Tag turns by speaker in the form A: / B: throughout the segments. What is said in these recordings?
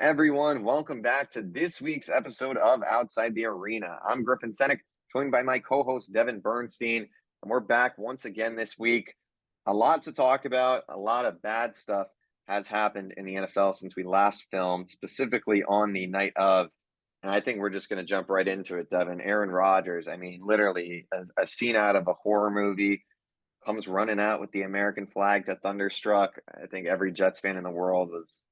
A: everyone. Welcome back to this week's episode of Outside the Arena. I'm Griffin Senek, joined by my co-host Devin Bernstein, and we're back once again this week. A lot to talk about. A lot of bad stuff has happened in the NFL since we last filmed, specifically on the night of. And I think we're just going to jump right into it, Devin. Aaron Rodgers, I mean, literally a scene out of a horror movie, comes running out with the American flag to Thunderstruck. I think every Jets fan in the world was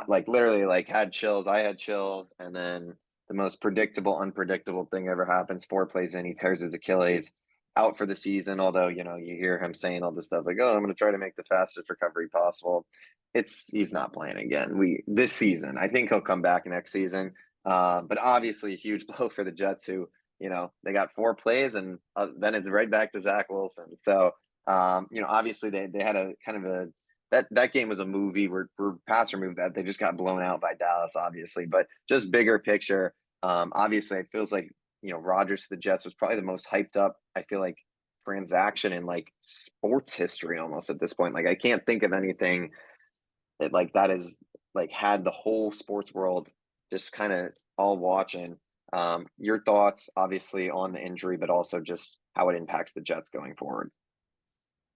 A: like literally like had chills. I had chills, and then the most predictable, unpredictable thing ever happens. 4 plays in, he tears his Achilles, out for the season. Although you hear him saying all this stuff like, "Oh, I'm going to try to make the fastest recovery possible." He's not playing again. This season, I think he'll come back next season. But obviously, a huge blow for the Jets, who they got 4 plays, and then it's right back to Zach Wilson. So obviously they had a kind of a that game was a movie where Pats removed that. They just got blown out by Dallas, obviously. But just bigger picture, obviously it feels like, Rodgers to the Jets was probably the most hyped up, I feel like, transaction in like sports history almost at this point. Like I can't think of anything that is like had the whole sports world just kind of all watching. Your thoughts obviously on the injury, but also just how it impacts the Jets going forward.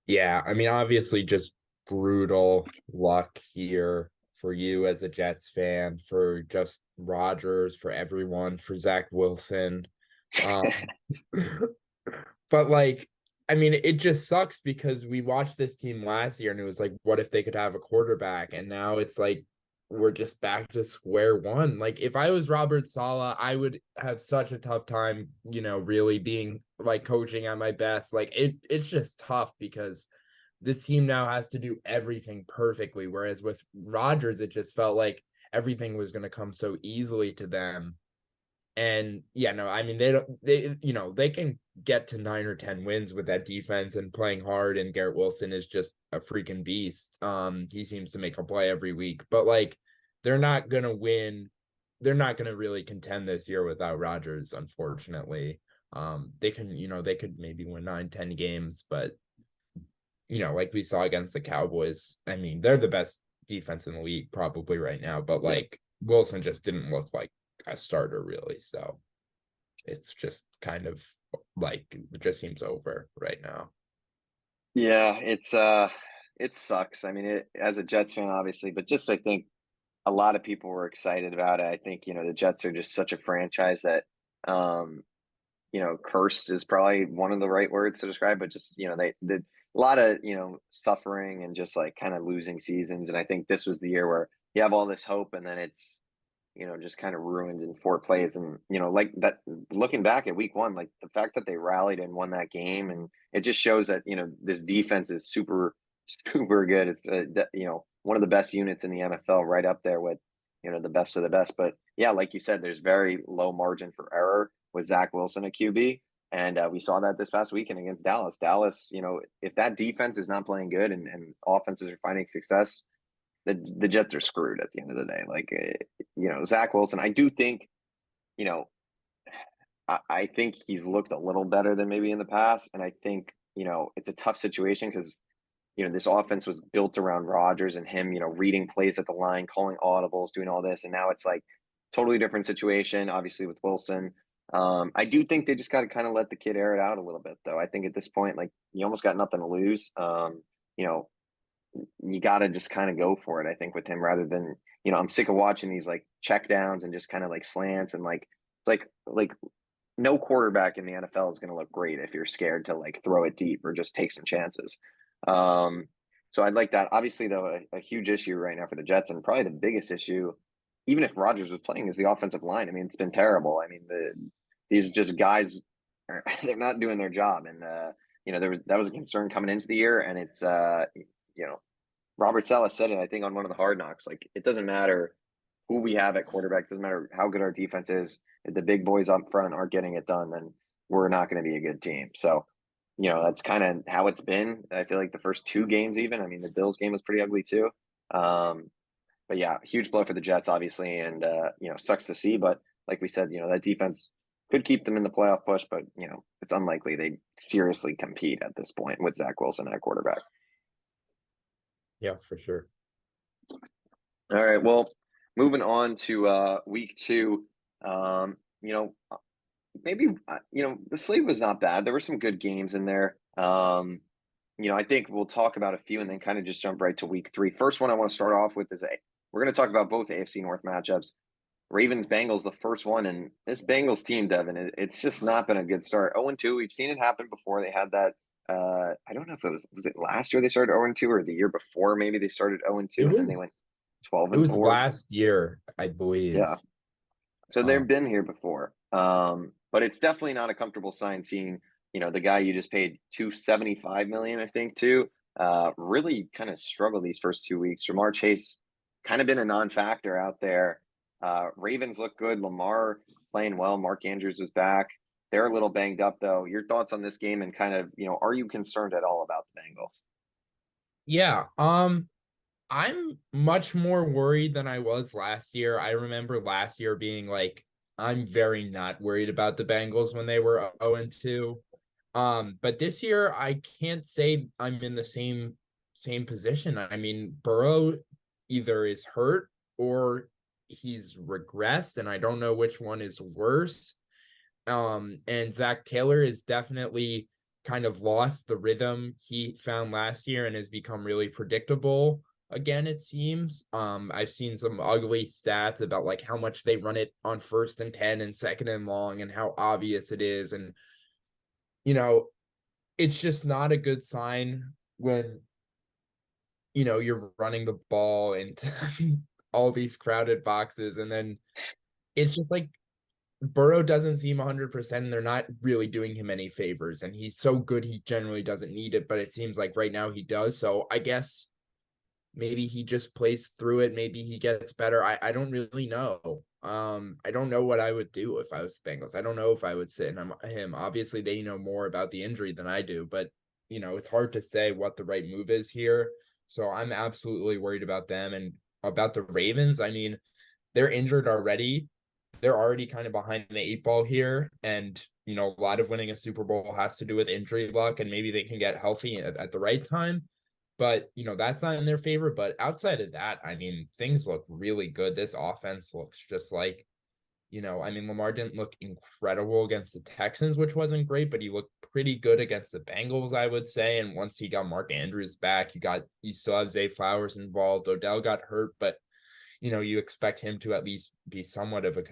B: Yeah, I mean, obviously, just brutal luck here for you as a Jets fan, for just Rodgers, for everyone, for Zach Wilson. Um, but I mean, it just sucks because we watched this team last year and it was like, what if they could have a quarterback? And now it's like we're just back to square one. Like if I was Robert Saleh, I would have such a tough time, really being like coaching at my best. Like it's just tough because this team now has to do everything perfectly. Whereas with Rodgers, it just felt like everything was going to come so easily to them. And yeah, no, I mean they can get to 9 or 10 wins with that defense and playing hard, and Garrett Wilson is just a freaking beast. He seems to make a play every week, but like they're not gonna win, they're not gonna really contend this year without Rodgers, unfortunately. They could maybe win 9, 10 games, but like we saw against the Cowboys, I mean, they're the best defense in the league probably right now, but like Wilson just didn't look like a starter really. So it's just kind of like it just seems over right now.
A: Yeah, it sucks. I mean, as a Jets fan, obviously, but just I think a lot of people were excited about it. I think, the Jets are just such a franchise that cursed is probably one of the right words to describe, but just, they did a lot of, suffering and just like kind of losing seasons. And I think this was the year where you have all this hope and then it's just kind of ruined in 4 plays. And, like that, looking back at week one, like the fact that they rallied and won that game, and it just shows that, this defense is super, super good. It's, one of the best units in the NFL, right up there with, the best of the best. But yeah, like you said, there's very low margin for error with Zach Wilson at QB. And we saw that this past weekend against Dallas. Dallas, if that defense is not playing good and offenses are finding success, the Jets are screwed at the end of the day. Like, Zach Wilson, I do think, you know, I think he's looked a little better than maybe in the past. And I think, it's a tough situation because, this offense was built around Rodgers and him, reading plays at the line, calling audibles, doing all this. And now it's like totally different situation, obviously, with Wilson. I do think they just got to kind of let the kid air it out a little bit, though. I think at this point, like, you almost got nothing to lose. You know, you got to just kind of go for it, I think, with him rather than, I'm sick of watching these like check downs and just kind of like slants and like, it's like no quarterback in the NFL is going to look great if you're scared to like throw it deep or just take some chances. Um, so I'd like that. Obviously, though, a huge issue right now for the Jets, and probably the biggest issue, even if Rodgers was playing, is the offensive line. I mean, it's been terrible. I mean, these just guys, they're not doing their job. And, that was a concern coming into the year. And it's, you know, Robert Saleh said it, I think, on one of the Hard Knocks. Like, it doesn't matter who we have at quarterback, it doesn't matter how good our defense is. If the big boys up front aren't getting it done, then we're not going to be a good team. So, that's kind of how it's been. I feel like the first 2 games, even. I mean, the Bills game was pretty ugly too. Um, but yeah, huge blow for the Jets, obviously, and sucks to see. But like we said, that defense could keep them in the playoff push, but it's unlikely they seriously compete at this point with Zach Wilson at quarterback.
B: Yeah, for sure.
A: All right, well, moving on to week two. You know, maybe the slate was not bad. There were some good games in there. I think we'll talk about a few and then kind of just jump right to week three. First one I want to start off with is we're going to talk about both AFC North matchups. Ravens Bengals, the first one, and this Bengals team, Devin, it's just not been a good start. 0-2. We've seen it happen before. They had that. I don't know if it was it last year they started 0-2 or the year before maybe they started 0-2
B: It
A: and then they went
B: was
A: 12
B: it
A: and
B: was
A: 4.
B: last year, I believe.
A: Yeah. So they've
B: Um,
A: been here before. But it's definitely not a comfortable sign seeing, the guy you just paid 275 million, I think, to really kind of struggle these first 2 weeks. Jamar Chase kind of been a non-factor out there. Ravens look good. Lamar playing well. Mark Andrews was back. They're a little banged up though. Your thoughts on this game and kind of, are you concerned at all about the Bengals?
B: yeah. I'm much more worried than I was last year. I remember last year being like, I'm very not worried about the Bengals when they were 0-2. But this year I can't say I'm in the same position. I mean, Burrow either is hurt or he's regressed, and I don't know which one is worse. And Zach Taylor is definitely kind of lost the rhythm he found last year and has become really predictable again, it seems. I've seen some ugly stats about like how much they run it on 1st and 10 and 2nd and long and how obvious it is. And, you know, it's just not a good sign when, you're running the ball into all these crowded boxes. And then it's just like Burrow doesn't seem 100%, and they're not really doing him any favors. And he's so good, he generally doesn't need it, but it seems like right now he does. So I guess maybe he just plays through it. Maybe he gets better. I don't really know. I don't know what I would do if I was the Bengals. I don't know if I would sit him. Obviously, they know more about the injury than I do, but it's hard to say what the right move is here. So I'm absolutely worried about them and about the Ravens. I mean, they're injured already. They're already kind of behind the 8 ball here. And, a lot of winning a Super Bowl has to do with injury luck, and maybe they can get healthy at the right time. But, that's not in their favor. But outside of that, I mean, things look really good. This offense looks just like, I mean, Lamar didn't look incredible against the Texans, which wasn't great, but he looked pretty good against the Bengals, I would say. And once he got Mark Andrews back, you still have Zay Flowers involved. Odell got hurt, but you expect him to at least be somewhat of a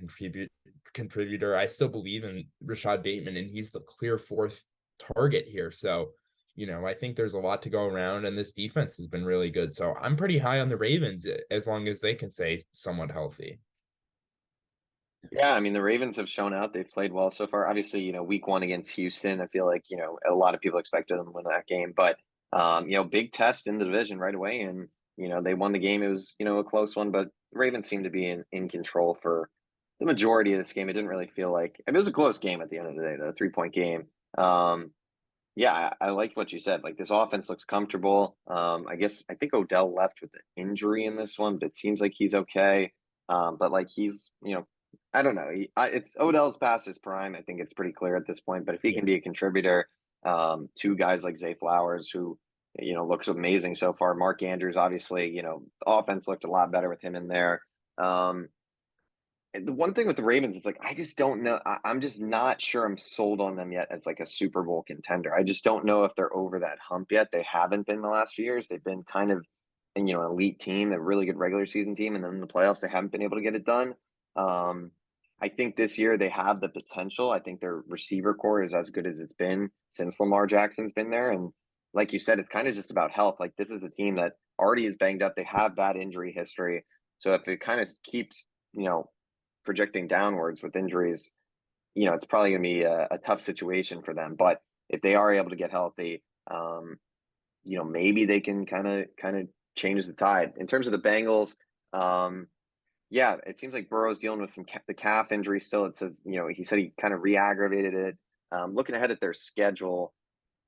B: contributor. I still believe in Rashad Bateman, and he's the clear fourth target here. So, I think there's a lot to go around, and this defense has been really good. So I'm pretty high on the Ravens as long as they can stay somewhat healthy.
A: Yeah, I mean the Ravens have shown out. They've played well so far. Obviously, week one against Houston, I feel like, a lot of people expected them to win that game. But big test in the division right away. And, they won the game. It was, a close one, but the Ravens seemed to be in control for the majority of this game. It didn't really feel like it was a close game at the end of the day, though, 3-point game. Yeah, I like what you said. Like this offense looks comfortable. I think Odell left with the injury in this one, but it seems like he's okay. But like he's, I don't know. It's Odell's past his prime. I think it's pretty clear at this point. But if he
B: Yeah.
A: can be a contributor to guys like Zay Flowers, who looks amazing so far. Mark Andrews, obviously, the offense looked a lot better with him in there. Um, and the one thing with the Ravens is like I just don't know. I'm just not sure I'm sold on them yet as like a Super Bowl contender. I just don't know if they're over that hump yet. They haven't been the last few years. They've been kind of an elite team, a really good regular season team, and then in the playoffs they haven't been able to get it done. Um, I think this year they have the potential. I think their receiver core is as good as it's been since Lamar Jackson's been there. And like you said, it's kind of just about health. Like this is a team that already is banged up. They have bad injury history. So if it kind of keeps, you know, projecting downwards with injuries, it's probably going to be a tough situation for them. But if they are able to get healthy, maybe they can kind of change the tide. In terms of the Bengals, yeah, it seems like Burrow's dealing with the calf injury still. It says, he said he kind of re-aggravated it. Looking ahead at their schedule,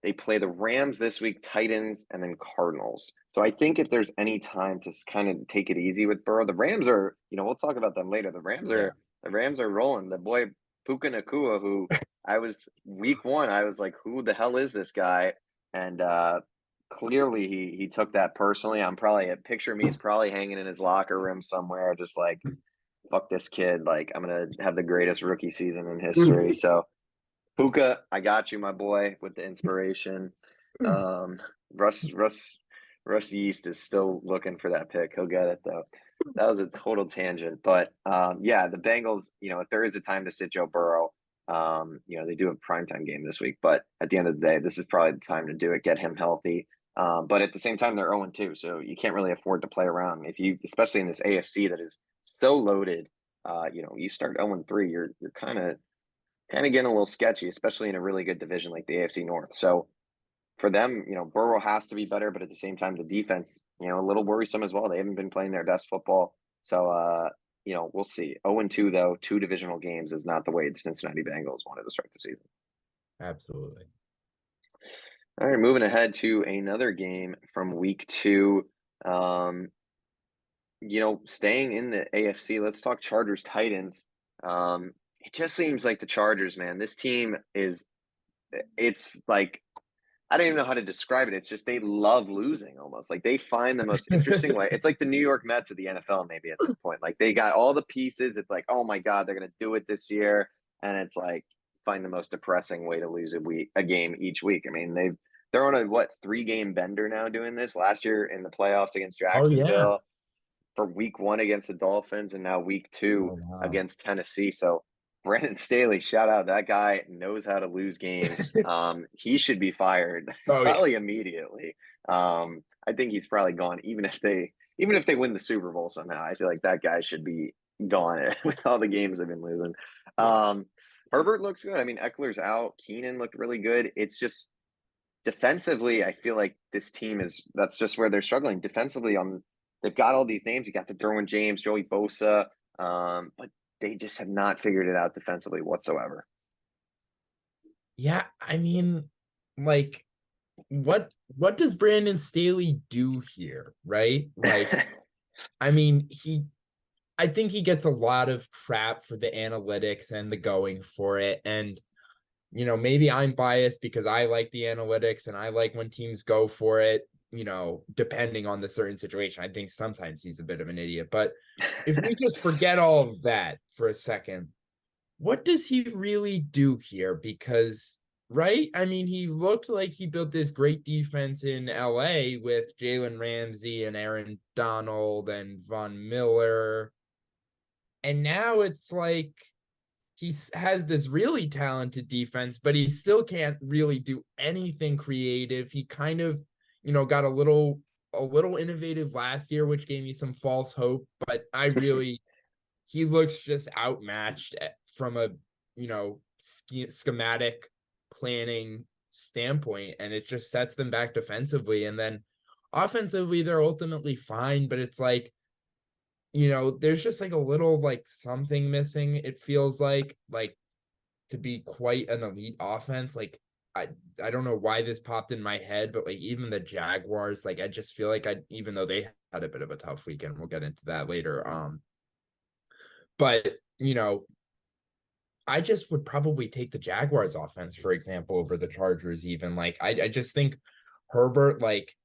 A: they play the Rams this week, Titans, and then Cardinals. So I think if there's any time to kind of take it easy with Burrow, the Rams are, we'll talk about them later.
B: Yeah.
A: The Rams are rolling. The boy Puka Nakua, who I was week one, I was like, who the hell is this guy? And clearly he took that personally. I'm probably a picture of me is probably hanging in his locker room somewhere, just like fuck this kid. Like I'm gonna have the greatest rookie season in history. So Puka, I got you, my boy, with the inspiration. Um, Russ Russ Russ Yeast is still looking for that pick. He'll get it though. That was a total tangent, but yeah, the Bengals. If there is a time to sit Joe Burrow, they do a primetime game this week, but at the end of the day, this is probably the time to do it. Get him healthy. But at the same time, they're 0-2, so you can't really afford to play around. Especially in this AFC that is so loaded, you start 0-3, you're kind of getting a little sketchy, especially in a really good division like the AFC North. So for them, Burrow has to be better, but at the same time, the defense, a little worrisome as well. They haven't been playing their best football. So, we'll see. 0-2, though, two divisional games is not the way the Cincinnati Bengals wanted to start the season.
B: Absolutely.
A: All right, moving ahead to another game from week 2. Staying in the AFC, let's talk Chargers Titans. It just seems like the Chargers, man. This team it's like I don't even know how to describe it. It's just they love losing almost. Like they find the most interesting way. It's like the New York Mets of the NFL, maybe at this point. Like they got all the pieces. It's like, oh my God, they're gonna do it this year. And it's like find the most depressing way to lose a game each week. I mean, they're on a 3-game bender now doing this. Last year in the playoffs against
B: Oh yeah.
A: Jacksonville, for week 1 against the Dolphins, and now week 2
B: Oh wow.
A: against Tennessee. So Brandon Staley, shout out. That guy knows how to lose games. He should be fired
B: Oh yeah.
A: probably immediately. I think he's probably gone, even if they win the Super Bowl somehow. I feel like that guy should be gone with all the games they've been losing.
B: Yeah.
A: Herbert looks good. I mean, Eckler's out. Keenan looked really good. It's just defensively, I feel like this team that's just where they're struggling defensively. They've got all these names. You got the Derwin James, Joey Bosa, but they just have not figured it out defensively whatsoever.
B: Yeah, I mean, like, what does Brandon Staley do here, right? Like, I mean, I think he gets a lot of crap for the analytics and the going for it. And, maybe I'm biased because I like the analytics and I like when teams go for it, depending on the certain situation. I think sometimes he's a bit of an idiot. But if we just forget all of that for a second, what does he really do here? Because, right? I mean, he looked like he built this great defense in LA with Jalen Ramsey and Aaron Donald and Von Miller. And now it's like he has this really talented defense, but he still can't really do anything creative. He kind of, got a little innovative last year, which gave me some false hope, but he looks just outmatched from a, schematic planning standpoint, and it just sets them back defensively. And then offensively, they're ultimately fine, but it's like, there's just like a little like something missing. It feels like to be quite an elite offense. Like I don't know why this popped in my head, but like even the Jaguars, like I just feel like even though they had a bit of a tough weekend, we'll get into that later. But I just would probably take the Jaguars offense, for example, over the Chargers. Even like I just think Herbert, like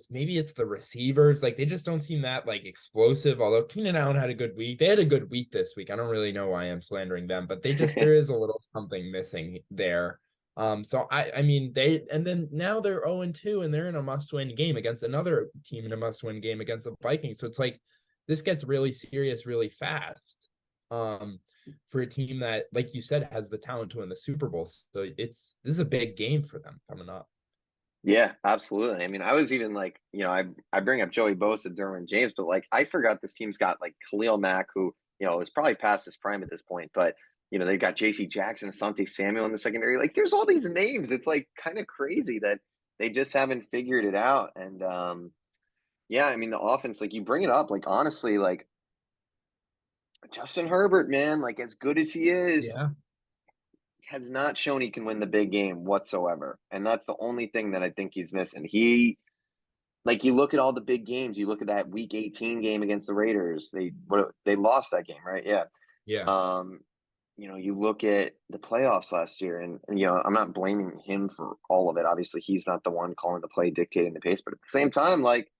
B: maybe it's the receivers, like they just don't seem that like explosive. Although Keenan Allen had a good week, they had a good week this week. I don't really know why I'm slandering them, but there is a little something missing there. So I mean and then now they're 0-2 and they're in a must-win game against another team in a must-win game against the Vikings. So it's like this gets really serious really fast. For a team that, like you said, has the talent to win the Super Bowl. So this is a big game for them coming up.
A: Yeah, absolutely. I mean, I was even like, I bring up Joey Bosa, Derwin James, but like I forgot this team's got like Khalil Mack, who, is probably past his prime at this point, but they've got JC Jackson, Asante Samuel in the secondary. Like there's all these names. It's like kind of crazy that they just haven't figured it out. And yeah, I mean the offense, like you bring it up, like honestly, like Justin Herbert, man, like as good as he is,
B: Yeah.
A: has not shown he can win the big game whatsoever. And that's the only thing that I think he's missing. Like you look at all the big games, you look at that week 18 game against the Raiders. They lost that game, right? Yeah.
B: Yeah.
A: Um, you look at the playoffs last year, and I'm not blaming him for all of it. Obviously, he's not the one calling the play, dictating the pace, but at the same time, like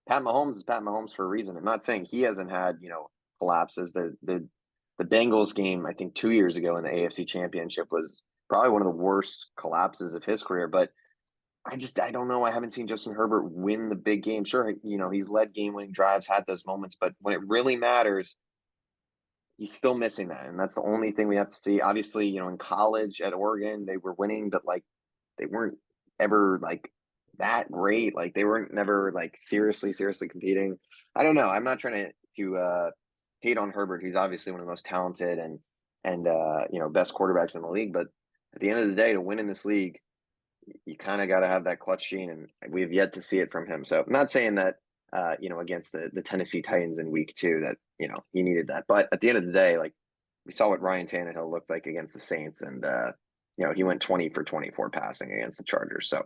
A: Pat Mahomes is Pat Mahomes for a reason. I'm not saying he hasn't had, collapses. The Bengals game, I think 2 years ago in the AFC Championship was probably one of the worst collapses of his career. But I don't know. I haven't seen Justin Herbert win the big game. Sure, he's led game winning drives, had those moments, but when it really matters, he's still missing that. And that's the only thing we have to see. Obviously, in college at Oregon, they were winning, but like they weren't ever like that great. Like they weren't never like seriously competing. I don't know. I'm not trying to hate on Herbert. He's obviously one of the most talented and best quarterbacks in the league. But at the end of the day, to win in this league, you kind of got to have that clutch gene, and we've yet to see it from him. So I'm not saying that against the Tennessee Titans in week 2 that he needed that, but at the end of the day, like we saw what Ryan Tannehill looked like against the Saints, and he went 20 for 24 passing against the Chargers. So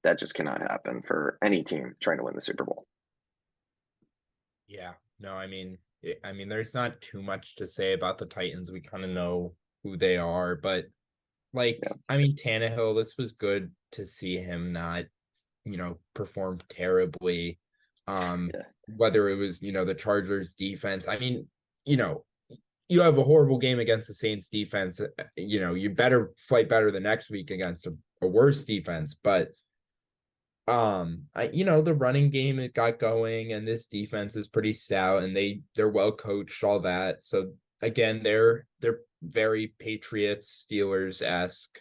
A: that just cannot happen for any team trying to win the Super Bowl.
B: Yeah, no, I mean, there's not too much to say about the Titans. We kind of know who they are, but like,
A: Yeah,
B: I mean, Tannehill, this was good to see him not, perform terribly.
A: yeah,
B: Whether it was, the Chargers defense. I mean, you know, you have a horrible game against the Saints defense. You better fight better the next week against a worse defense. But the running game it got going, and this defense is pretty stout, and they're well coached, all that. So again, they're very Patriots Steelers-esque,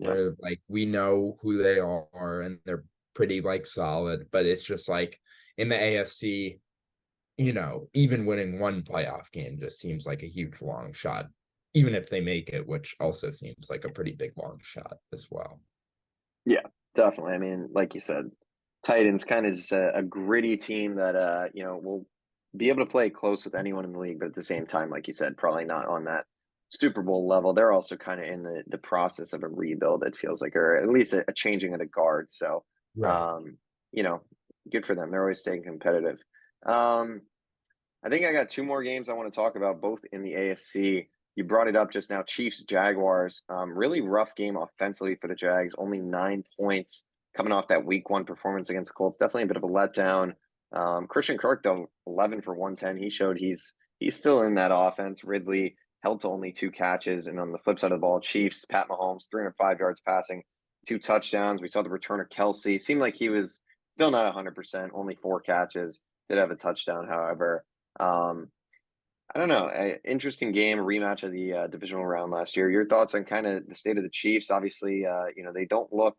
A: yeah,
B: where like we know who they are and they're pretty like solid, but it's just like in the AFC, even winning one playoff game just seems like a huge long shot, even if they make it, which also seems like a pretty big long shot as well.
A: yeah, definitely. I mean, like you said, Titans kind of just a gritty team that will be able to play close with anyone in the league, but at the same time, like you said, probably not on that Super Bowl level. They're also kind of in the process of a rebuild. It feels like, or at least a changing of the guard. So,
B: Right.
A: um, you know, good for them. They're always staying competitive. Um, I think I got two more games I want to talk about, both in the AFC. You brought it up just now, Chiefs Jaguars. Really rough game offensively for the Jags. Only 9 points coming off that Week 1 performance against the Colts. Definitely a bit of a letdown. Christian Kirk though, 11 for 110. He showed he's still in that offense. Ridley held to only 2 catches, and on the flip side of the ball, Chiefs Pat Mahomes 305 yards passing, 2 touchdowns. We saw the return of Kelsey. Seemed like he was still not 100%. Only 4 catches. Did have a touchdown, however. Um, I don't know. Interesting game, rematch of the divisional round last year. Your thoughts on kind of the state of the Chiefs? Obviously, they don't look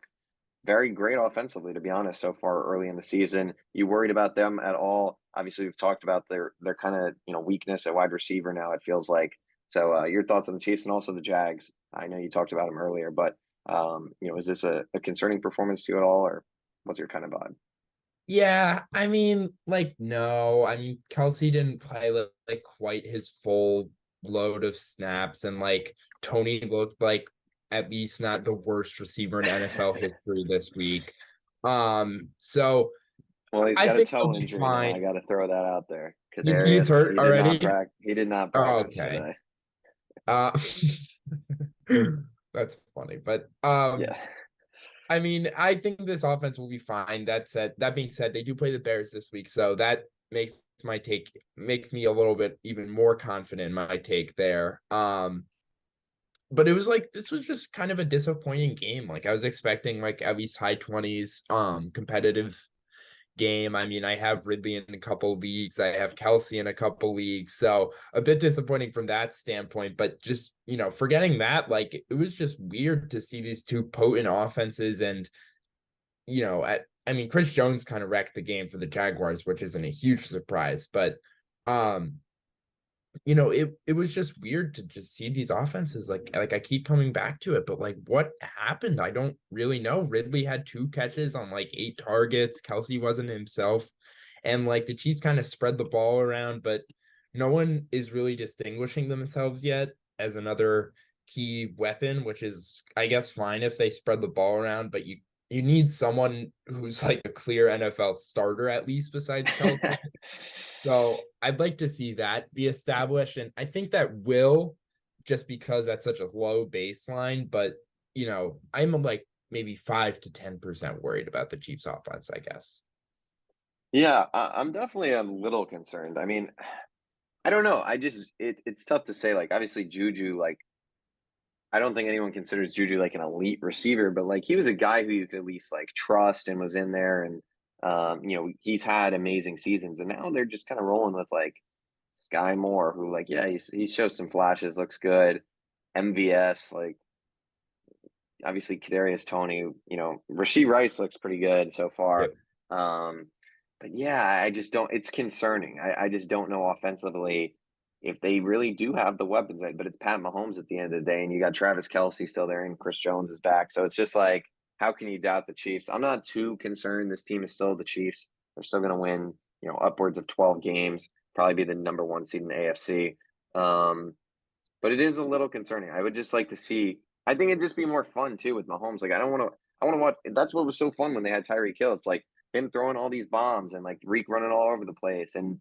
A: very great offensively, to be honest, so far early in the season. You worried about them at all? Obviously, we've talked about their kind of weakness at wide receiver now. It feels like. So, your thoughts on the Chiefs and also the Jags? I know you talked about them earlier, but is this a concerning performance to you at all, or what's your kind of vibe?
B: Yeah, I mean, like, no, I mean, Kelsey didn't play like quite his full load of snaps, and like Tony looked like at least not the worst receiver in NFL history this week. So
A: Well, he's
B: I
A: got a
B: think they'll
A: toe
B: be
A: injury now. I
B: fine.
A: got to throw that out there.
B: He's
A: Kadarius,
B: hurt already.
A: He did not
B: Oh,
A: practice
B: okay.
A: today.
B: Uh, that's funny, but
A: Yeah,
B: I mean, I think this offense will be fine. That being said, they do play the Bears this week, so that makes me a little bit even more confident in my take there. But it was like this was just kind of a disappointing game. Like I was expecting like at least high 20s competitive game. I mean, I have Ridley in a couple leagues. I have Kelsey in a couple leagues. So a bit disappointing from that standpoint. But just, forgetting that, like it was just weird to see these two potent offenses. And, I mean, Chris Jones kind of wrecked the game for the Jaguars, which isn't a huge surprise. But it was just weird to just see these offenses. Like I keep coming back to it, but like what happened? I don't really know. Ridley had 2 catches on like 8 targets. Kelsey wasn't himself. And like the Chiefs kind of spread the ball around, but no one is really distinguishing themselves yet as another key weapon, which is I guess fine if they spread the ball around, but you need someone who's like a clear NFL starter at least besides Kelsey. So I'd like to see that be established. And I think that will just because that's such a low baseline. But, I'm like maybe 5 to 10% worried about the Chiefs offense, I guess.
A: Yeah, I'm definitely a little concerned. I mean, I don't know. It's tough to say. Like, obviously, Juju, like, I don't think anyone considers Juju like an elite receiver, but like he was a guy who you could at least like trust and was in there, and he's had amazing seasons, and now they're just kind of rolling with like Sky Moore, who like yeah he shows some flashes, looks good. MVS, like obviously Kadarius Toney, Rashee Rice looks pretty good so far.
B: Yep.
A: Um, but yeah, I just don't. It's concerning. I just don't know offensively if they really do have the weapons. But it's Pat Mahomes at the end of the day, and you got Travis Kelsey still there, and Chris Jones is back. So it's just like, how can you doubt the Chiefs? I'm not too concerned. This team is still the Chiefs. They're still going to win, upwards of 12 games. Probably be the number one seed in the AFC. But it is a little concerning. I would just like to see. I think it'd just be more fun too with Mahomes. Like I don't want to. I want to watch. That's what was so fun when they had Tyreek Hill. It's like him throwing all these bombs and like Reek running all over the place. And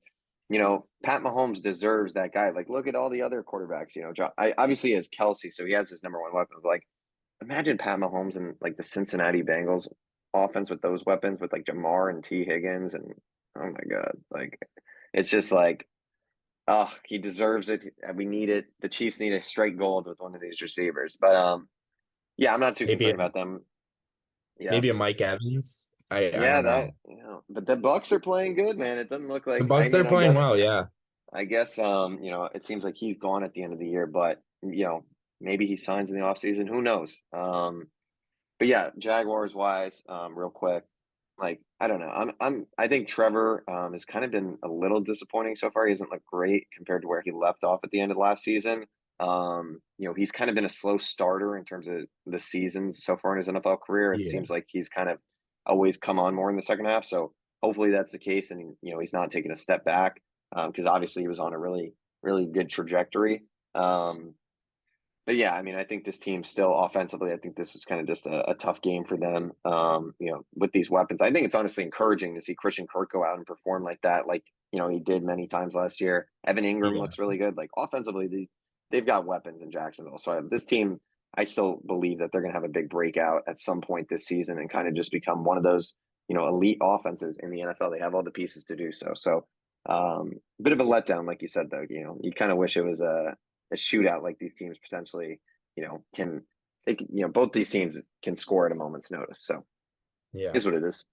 A: Pat Mahomes deserves that guy. Like look at all the other quarterbacks. I obviously he has Kelsey, so he has his number one weapon. But, like imagine Pat Mahomes and like the Cincinnati Bengals offense with those weapons with like Jamar and T Higgins and oh my god, like it's just like oh, he deserves it. We need it. The Chiefs need to strike gold with one of these receivers. But yeah, I'm not too
B: Maybe
A: concerned about them. Yeah.
B: maybe a Mike Evans. I
A: Yeah,
B: don't
A: that
B: know.
A: but the Bucks are playing good, man. It doesn't look
B: The
A: like
B: Bucks are
A: I
B: playing
A: guess
B: well, yeah.
A: it seems like he's gone at the end of the year, but maybe he signs in the offseason. Who knows? But yeah, Jaguars wise, real quick, like I don't know. I think Trevor has kind of been a little disappointing so far. He hasn't looked great compared to where he left off at the end of last season. He's kind of been a slow starter in terms of the seasons so far in his NFL career. It
B: Yeah.
A: seems like he's kind of always come on more in the second half. So hopefully that's the case, and he's not taking a step back because obviously he was on a really really good trajectory. Um, but yeah, I mean, I think this team still offensively, I think this is kind of just a tough game for them. With these weapons, I think it's honestly encouraging to see Christian Kirk go out and perform like that, like he did many times last year. Evan Ingram
B: Yeah.
A: looks really good. Like offensively, they've got weapons in Jacksonville. So this team, I still believe that they're going to have a big breakout at some point this season and kind of just become one of those elite offenses in the NFL. They have all the pieces to do so. So bit of a letdown, like you said, though. You kind of wish it was a shootout like these teams potentially, can both these teams can score at a moment's notice. So
B: Yeah.
A: is what it is.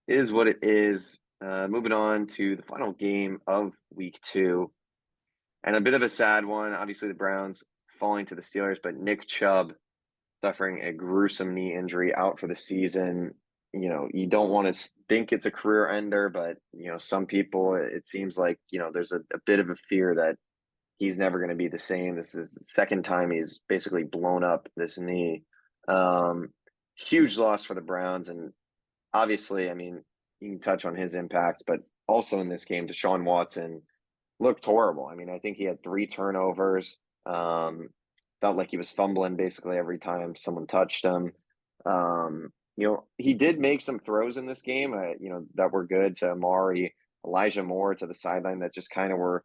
A: Is what it is. Moving on to the final game of week 2. And a bit of a sad one. Obviously the Browns falling to the Steelers, but Nick Chubb suffering a gruesome knee injury out for the season. You don't want to think it's a career ender, but some people it seems like, there's a bit of a fear that he's never going to be the same. This is the second time he's basically blown up this knee. Um, Huge loss for the Browns. And obviously, I mean, you can touch on his impact, but also in this game, Deshaun Watson looked horrible. I mean, I think he had 3 turnovers. Felt like he was fumbling basically every time someone touched him. He did make some throws in this game, that were good to Amari, Elijah Moore to the sideline that just kind of were,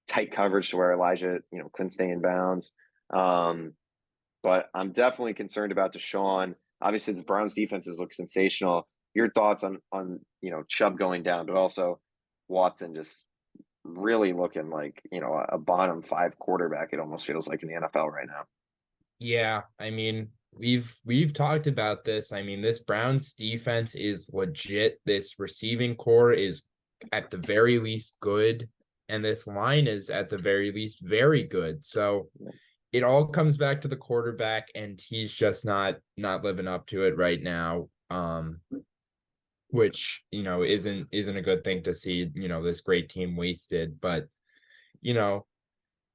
A: tight coverage to where Elijah, couldn't stay in bounds. Um, but I'm definitely concerned about Deshaun. Obviously, the Browns defenses look sensational. Your thoughts on Chubb going down, but also Watson just really looking like a bottom 5 quarterback. It almost feels like in the NFL right now.
B: Yeah, I mean, we've talked about this. I mean, this Browns defense is legit. This receiving core is at the very least good, and this line is at the very least very good. So it all comes back to the quarterback, and he's just not living up to it right now. Which isn't a good thing to see, this great team wasted. But you know,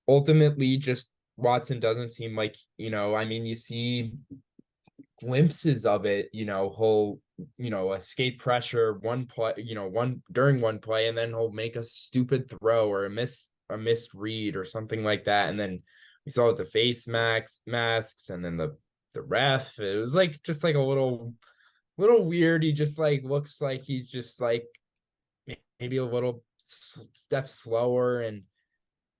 B: ultimately just Watson doesn't seem like, I mean, you see glimpses of it, he'll, escape pressure one play, one during one play, and then he'll make a stupid throw or a misread or something like that. And then we saw with the masks and then the ref, it was like just like a little weird. He just like looks like he's just like maybe a little step slower, and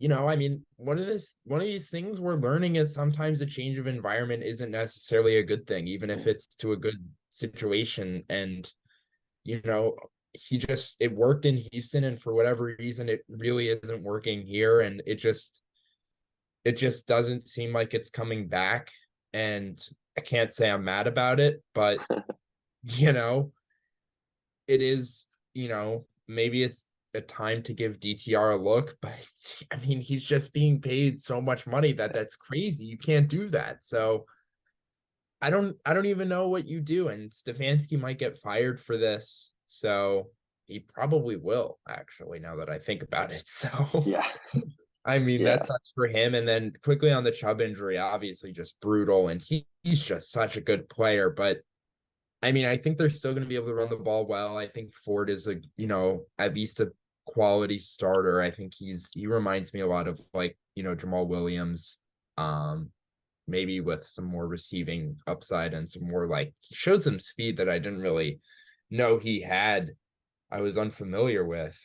B: I mean, one of these things we're learning is sometimes a change of environment isn't necessarily a good thing, even if it's to a good situation. And, you know, it worked in Houston, and for whatever reason, it really isn't working here. And it just doesn't seem like it's coming back. And I can't say I'm mad about it, but you know, it is, maybe it's a time to give DTR a look, but I mean, he's just being paid so much money that's crazy. You can't do that. So I don't even know what you do. And Stefanski might get fired for this. So he probably will, actually, now that I think about it. So
A: Yeah,
B: I mean, that
A: yeah,
B: sucks for him. And then quickly on the Chubb injury, obviously just brutal. And he's just such a good player. But I mean, I think they're still going to be able to run the ball well. I think Ford is at least a quality starter. I think he reminds me a lot of like, Jamal Williams, um, maybe with some more receiving upside and some more like he showed some speed that I didn't really know he had. I was unfamiliar with.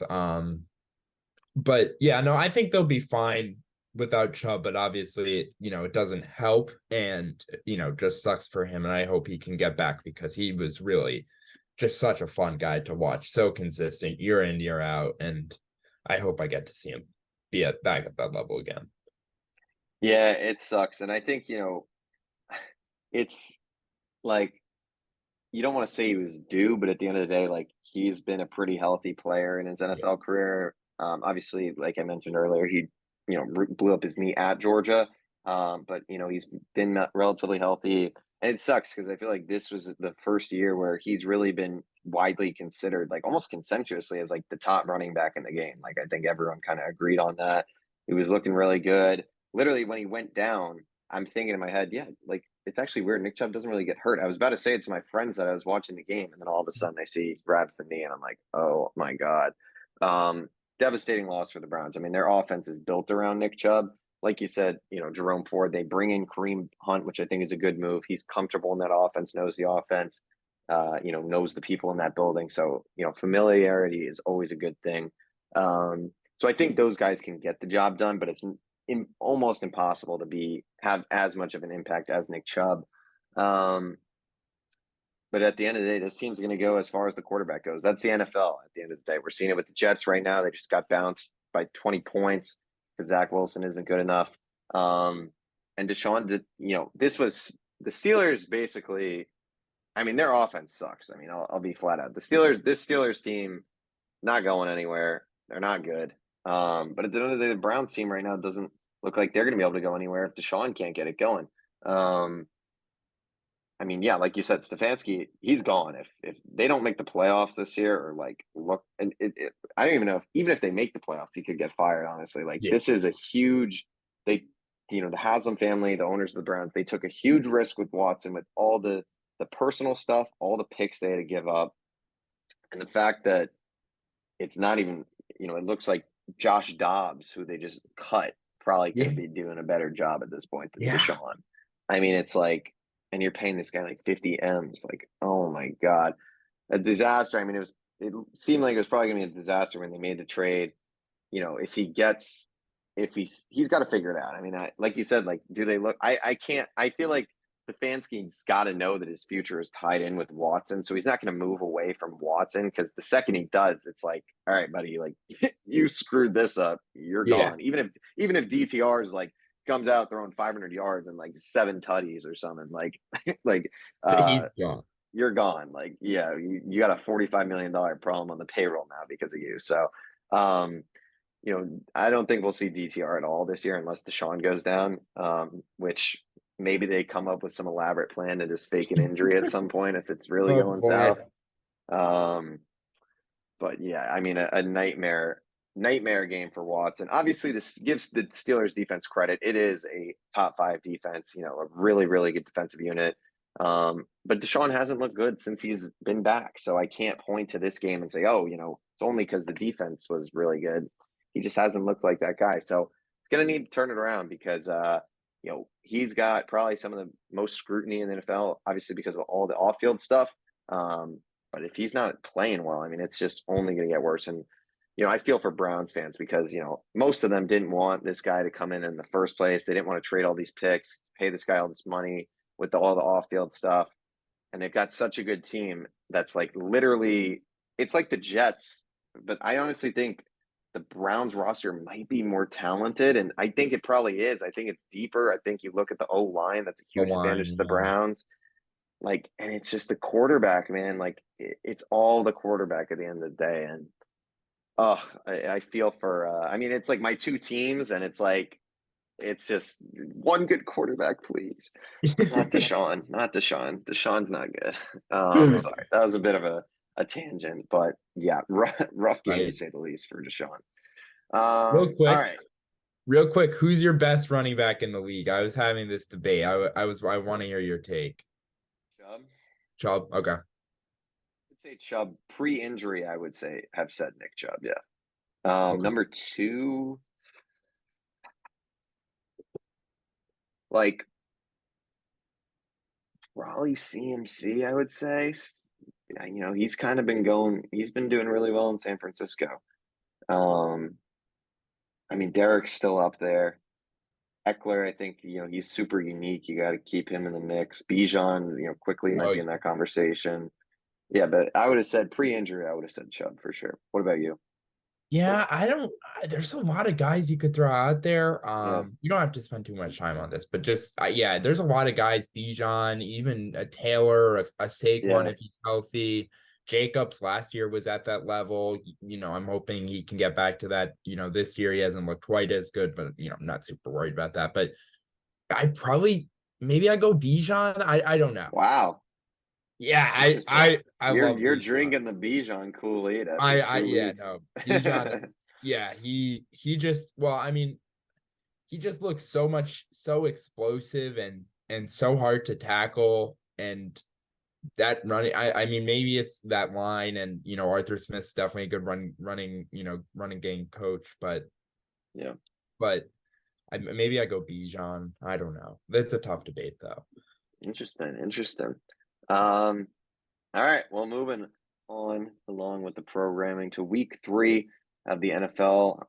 B: But yeah, no, I think they'll be fine without Chubb, but obviously, it doesn't help and, just sucks for him. And I hope he can get back because he was really just such a fun guy to watch, so consistent year in, year out. And I hope I get to see him be back at that level again.
A: yeah. It sucks, and I think it's like you don't want to say he was due, but at the end of the day, like he's been a pretty healthy player in his
B: Yeah.
A: NFL career. Obviously, like I mentioned earlier, he blew up his knee at Georgia, but he's been relatively healthy, and it sucks because I feel like this was the first year where he's really been widely considered, like almost consensuously, as like the top running back in the game. Like I think everyone kind of agreed on that. He was looking really good. Literally, when he went down, I'm thinking in my head, yeah, like it's actually weird. Nick Chubb doesn't really get hurt. I was about to say it to my friends that I was watching the game, and then all of a sudden I see he grabs the knee, and I'm like, oh my god, um, devastating loss for the Browns. I mean, their offense is built around Nick Chubb. Like you said, Jerome Ford. They bring in Kareem Hunt, which I think is a good move. He's comfortable in that offense, knows the offense, knows the people in that building. So familiarity is always a good thing. So I think those guys can get the job done, but it's almost impossible to have as much of an impact as Nick Chubb. Um, but at the end of the day, this team's going to go as far as the quarterback goes. That's the NFL. At the end of the day, we're seeing it with the Jets right now. They just got bounced by 20 points because Zach Wilson isn't good enough. And Deshaun did. This was the Steelers basically. I mean, their offense sucks. I mean, I'll be flat out. This Steelers team, not going anywhere. They're not good. But at the end of the day, the Browns team right now doesn't look like they're going to be able to go anywhere if Deshaun can't get it going. Um, I mean, yeah, like you said, Stefanski, he's gone. If they don't make the playoffs this year, or like look, and I don't even know if even if they make the playoffs, he could get fired. Honestly, like
B: Yeah.
A: this is a huge. They, the Haslam family, the owners of the Browns, they took a huge risk with Watson with all the personal stuff, all the picks they had to give up, and the fact that it's not even, it looks like Josh Dobbs, who they just cut, probably
B: Yeah.
A: could be doing a better job at this point than
B: Yeah.
A: Deshaun. I mean, it's like, and you're paying this guy like 50 M's. Like, oh my God. A disaster. I mean, it seemed like it was probably going to be a disaster when they made the trade. If he gets, if he's got to figure it out. I mean, like you said, like, do they look, I can't, I feel like Stefanski's got to know that his future is tied in with Watson, so he's not going to move away from Watson because the second he does, it's like, all right, buddy, like you screwed this up, you're
B: Yeah.
A: gone. Even if DTR is like comes out throwing 500 yards and like 7 tutties or something, like like uh,
B: He's gone.
A: you're gone. Like, yeah, you got a $45 million problem on the payroll now because of you. So, um, I don't think we'll see DTR at all this year unless Deshaun goes down, which maybe they come up with some elaborate plan to just fake an injury at some point if it's really
B: Oh
A: going
B: boy.
A: south. Um, but yeah, I mean, a nightmare game for Watson. Obviously, this gives the Steelers defense credit. It is a top five defense, a really, really good defensive unit. But Deshaun hasn't looked good since he's been back. So I can't point to this game and say, oh, it's only because the defense was really good. He just hasn't looked like that guy. So it's going to need to turn it around because, he's got probably some of the most scrutiny in the NFL, obviously because of all the off field stuff. But if he's not playing well, I mean, it's just only going to get worse. And, I feel for Browns fans because, most of them didn't want this guy to come in the first place. They didn't want to trade all these picks, pay this guy all this money with all the off-field stuff. And they've got such a good team that's like literally, it's like the Jets, but I honestly think the Browns roster might be more talented, and I think it probably is. I think it's deeper. I think you look at the O line, that's a
B: The
A: huge advantage to
B: line,
A: the
B: yeah.
A: Browns. Like, and it's just the quarterback, man. Like, it's all the quarterback at the end of the day. And oh, I feel for. I mean, it's like my two teams, and it's like it's just one good quarterback, please. Not Deshaun. Not Deshaun. Deshaun's not good. Sorry, that was a bit of a tangent, but yeah, rough game to
B: Right.
A: say the least for Deshaun.
B: Real
A: All
B: quick,
A: right,
B: real quick, who's your best running back in the league? I was having this debate. I want to hear your take.
A: Chubb.
B: Chubb. Okay.
A: I'd say Chubb pre-injury. I would say have said Nick Chubb. Yeah.
B: Okay.
A: Number two, like probably CMC. I would say. Yeah, he's kind of been going. He's been doing really well in San Francisco. Um, I mean, Derek's still up there. Eckler, I think, he's super unique. You got to keep him in the mix. Bijan, quickly might
B: Oh,
A: be in that conversation. Yeah, but I would have said pre-injury, I would have said Chubb for sure. What about you?
B: yeah, I don't. There's a lot of guys you could throw out there.
A: Yeah,
B: You don't have to spend too much time on this, but just yeah, there's a lot of guys. Bijan, even a Taylor, a Saquon
A: yeah,
B: if he's healthy. Jacobs last year was at that level. I'm hoping he can get back to that. This year he hasn't looked quite as good, but I'm not super worried about that. But I probably maybe I go Bijan. I don't know.
A: wow,
B: Yeah,
A: interesting.
B: I
A: You're
B: love
A: you're
B: Bijan.
A: drinking the Bijan Kool-Aid after two
B: Yeah,
A: weeks.
B: no. Bijan, yeah, he just well, I mean, he just looks so explosive and so hard to tackle and that running I mean maybe it's that line and Arthur Smith's definitely a good running game coach,
A: Yeah,
B: but maybe I go Bijan. I don't know. That's a tough debate though.
A: interesting. Um, all right, well, moving on along with the programming to week 3 of the NFL.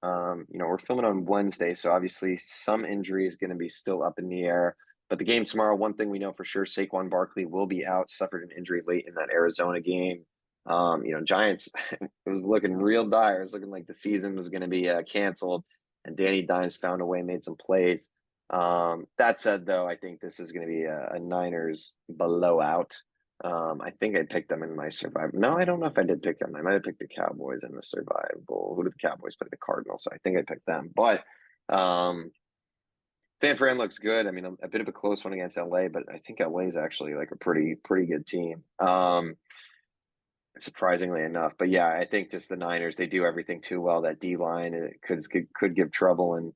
A: We're filming on Wednesday, so obviously some injury is going to be still up in the air. But the game tomorrow, one thing we know for sure, Saquon Barkley will be out, suffered an injury late in that Arizona game. Giants, it was looking real dire. It was looking like the season was going to be canceled, and Danny Dimes found a way, made some plays. That said, though, I think this is going to be a Niners blowout. I think I picked them in my survival. No, I don't know if I did pick them. I might have picked the Cowboys in the survival. Who did the Cowboys play? The Cardinals. So I think I picked them. But San Fran looks good. I mean, a bit of a close one against LA, but I think LA is actually like a pretty good team. Surprisingly enough. But yeah, I think just the Niners, they do everything too well. That D line it could give trouble, and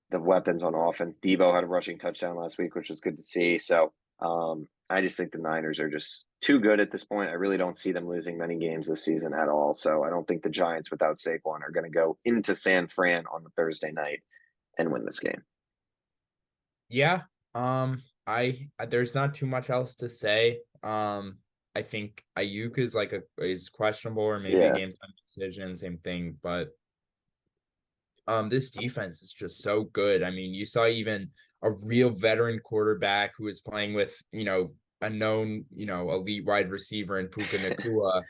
A: the weapons on offense. Debo had a rushing touchdown last week, which was good to see. So I just think the Niners are just too good at this point. I really don't see them losing many games this season at all. So I don't think the Giants without Saquon are going to go into San Fran on the Thursday night and win this game.
B: Yeah. There's not too much else to say. I think Ayuk is questionable or maybe a
A: Yeah.
B: game time decision, same thing. But this defense is just so good. I mean, you saw even a real veteran quarterback who is playing with, a known, elite wide receiver in Puka Nacua.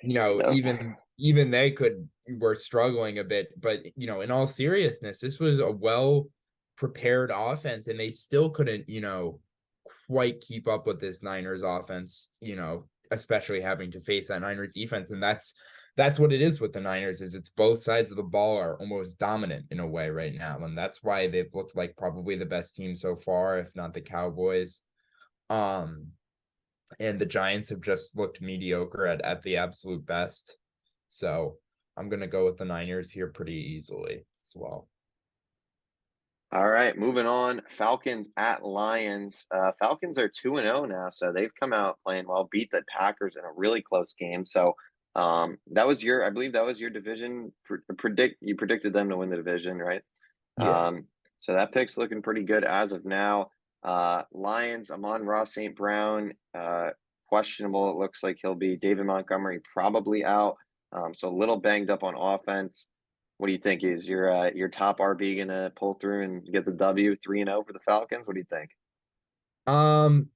A: No.
B: Even they were struggling a bit. But in all seriousness, this was a well prepared offense, and they still couldn't, quite keep up with this Niners offense, especially having to face that Niners defense. And that's what it is with the Niners, is it's both sides of the ball are almost dominant in a way right now. And that's why they've looked like probably the best team so far, if not the Cowboys. Um, and the Giants have just looked mediocre at the absolute best. So I'm gonna go with the Niners here pretty easily as well.
A: All right, moving on. Falcons at Lions. Falcons are 2-0 now, so they've come out playing well, beat the Packers in a really close game. So I believe that was your division you predicted them to win the division, right?
B: Yeah.
A: So that pick's looking pretty good as of now. Lions, Amon-Ra St. Brown, questionable. It looks like he'll be David Montgomery probably out. So a little banged up on offense. What do you think? Is your top RB gonna pull through and get the W 3-0 for the Falcons? What do you think?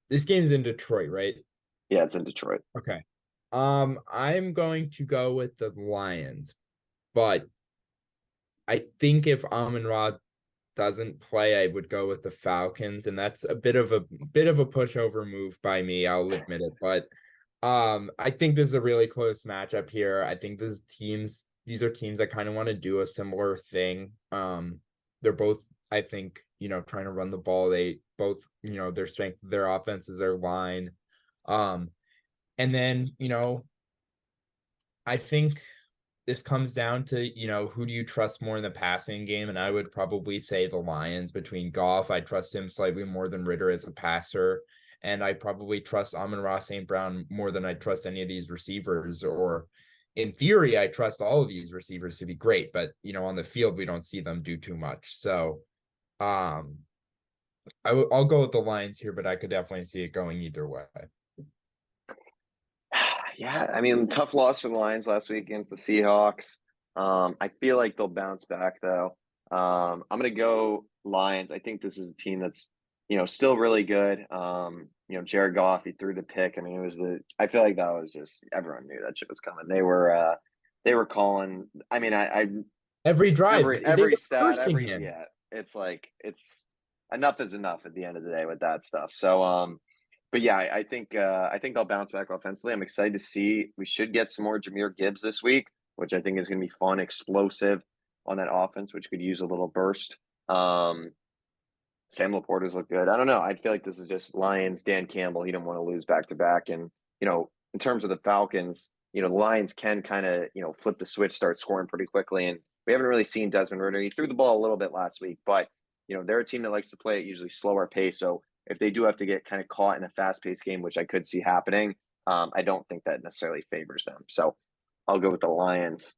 B: This game's in Detroit, right?
A: Yeah, it's in Detroit.
B: Okay. I'm going to go with the Lions, but I think if Amon-Ra doesn't play, I would go with the Falcons, and that's a bit of a pushover move by me, I'll admit it. But I think this is a really close matchup here. I think these are teams that kind of want to do a similar thing. They're both, I think, trying to run the ball. They both, their strength, their offense is their line. And then, I think this comes down to, who do you trust more in the passing game? And I would probably say the Lions between Goff. I trust him slightly more than Ritter as a passer. And I probably trust Amon-Ra St. Brown more than I trust any of these receivers. Or in theory, I trust all of these receivers to be great. But, on the field, we don't see them do too much. So um, I'll go with the Lions here, but I could definitely see it going either way.
A: Yeah, I mean, tough loss for the Lions last week against the Seahawks. I feel like they'll bounce back though. I'm gonna go Lions. I think this is a team that's, still really good. Jared Goff, he threw the pick. I mean, I feel like that was just everyone knew that shit was coming. They were calling. I mean, I
B: Every drive, they
A: every
B: were
A: stat,
B: cursing him.
A: yeah, it's like it's enough is enough at the end of the day with that stuff. So but yeah, I think they'll bounce back offensively. I'm excited to see. We should get some more Jahmyr Gibbs this week, which I think is going to be fun, explosive on that offense, which could use a little burst. Um, Sam Laporta's look good. I don't know. I feel like this is just Lions. Dan Campbell. He didn't want to lose back to back, and in terms of the Falcons, the Lions can kind of flip the switch, start scoring pretty quickly, and we haven't really seen Desmond Ridder. He threw the ball a little bit last week, but they're a team that likes to play at usually slower pace. So if they do have to get kind of caught in a fast-paced game, which I could see happening, I don't think that necessarily favors them. So I'll go with the Lions.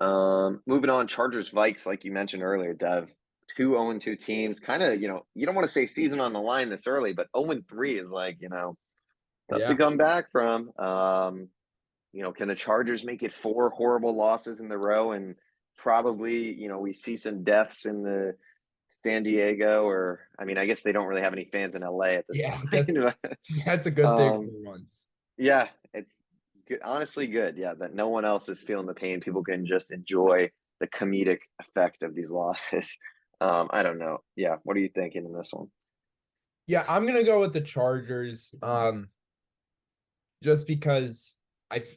A: Moving on, Chargers Vikes, like you mentioned earlier, Dev. 2-0-2 teams. Kind of, you don't want to say season on the line this early, but 0-3 is like, tough to
B: Yeah.
A: come back from. Can the Chargers make it 4 horrible losses in the row and probably, we see some deaths in the San Diego, or I mean, I guess they don't really have any fans in LA at this
B: Yeah,
A: point.
B: that's a good thing
A: um,
B: for once.
A: yeah, it's good, honestly good. Yeah, that no one else is feeling the pain. People can just enjoy the comedic effect of these losses. I don't know. Yeah, what are you thinking in this one?
B: Yeah, I'm gonna go with the Chargers. Just because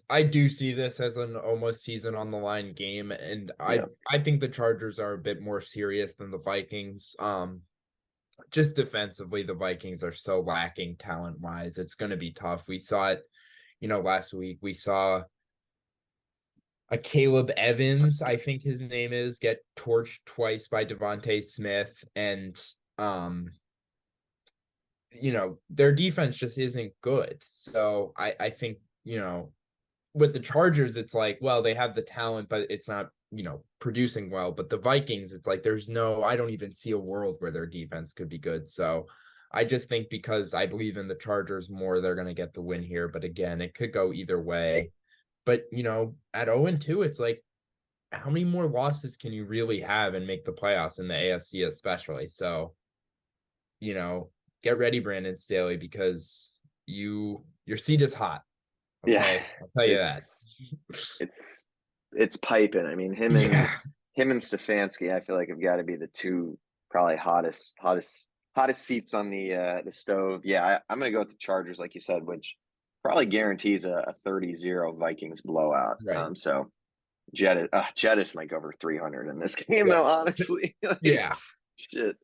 B: I do see this as an almost season on the line game, and I
A: Yeah,
B: I think the Chargers are a bit more serious than the Vikings. Just defensively, the Vikings are so lacking talent wise. It's going to be tough. We saw it, last week. We saw a Caleb Evans, I think his name is, get torched twice by Devontae Smith, and um, their defense just isn't good. So I think, with the Chargers, it's like, well, they have the talent, but it's not, producing well. But the Vikings, it's like I don't even see a world where their defense could be good. So I just think because I believe in the Chargers more, they're going to get the win here. But again, it could go either way. But, at 0-2, it's like, how many more losses can you really have and make the playoffs in the AFC especially? So, get ready, Brandon Staley, because your seat is hot.
A: yeah,
B: Okay, I'll tell you that.
A: it's it's it's piping. I mean,
B: Yeah,
A: him and Stefanski, I feel like have got to be the two probably hottest seats on the stove. Yeah, I'm gonna go with the Chargers, like you said, which probably guarantees a 30-0 Vikings blowout.
B: right.
A: So Jettis might go over 300 in this game,
B: Yeah,
A: though. Honestly, like,
B: yeah,
A: shit.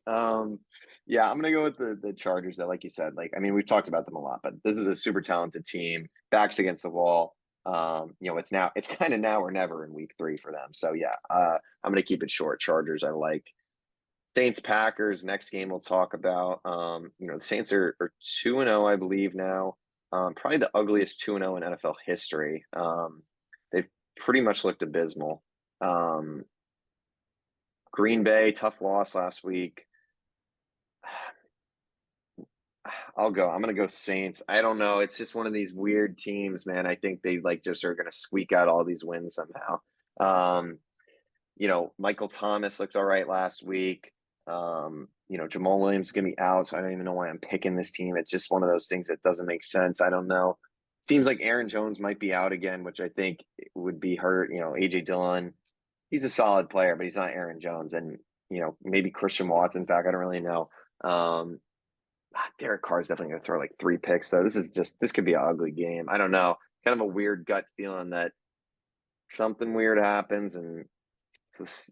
A: Yeah, I'm gonna go with the Chargers. That, like you said, like I mean, we've talked about them a lot, but this is a super talented team. Backs against the wall. It's kind of now or never in week 3 for them. So yeah, I'm gonna keep it short. Chargers, I like. Saints Packers next game we'll talk about. The Saints are 2-0, I believe now. Probably the ugliest 2-0 in NFL history. They've pretty much looked abysmal. Um, Green Bay, tough loss last week. I'll go. I'm gonna go Saints. I don't know. It's just one of these weird teams, man. I think they like just are gonna squeak out all these wins somehow. Um, Michael Thomas looked all right last week. Jamal Williams is gonna be out, so I don't even know why I'm picking this team. It's just one of those things that doesn't make sense. I don't know. Seems like Aaron Jones might be out again, which I think would be hurt. AJ Dillon, he's a solid player, but he's not Aaron Jones. And maybe Christian Watson's back. I don't really know. Um, Derek Carr is definitely going to throw like 3 picks, though. This could be an ugly game. I don't know. Kind of a weird gut feeling that something weird happens and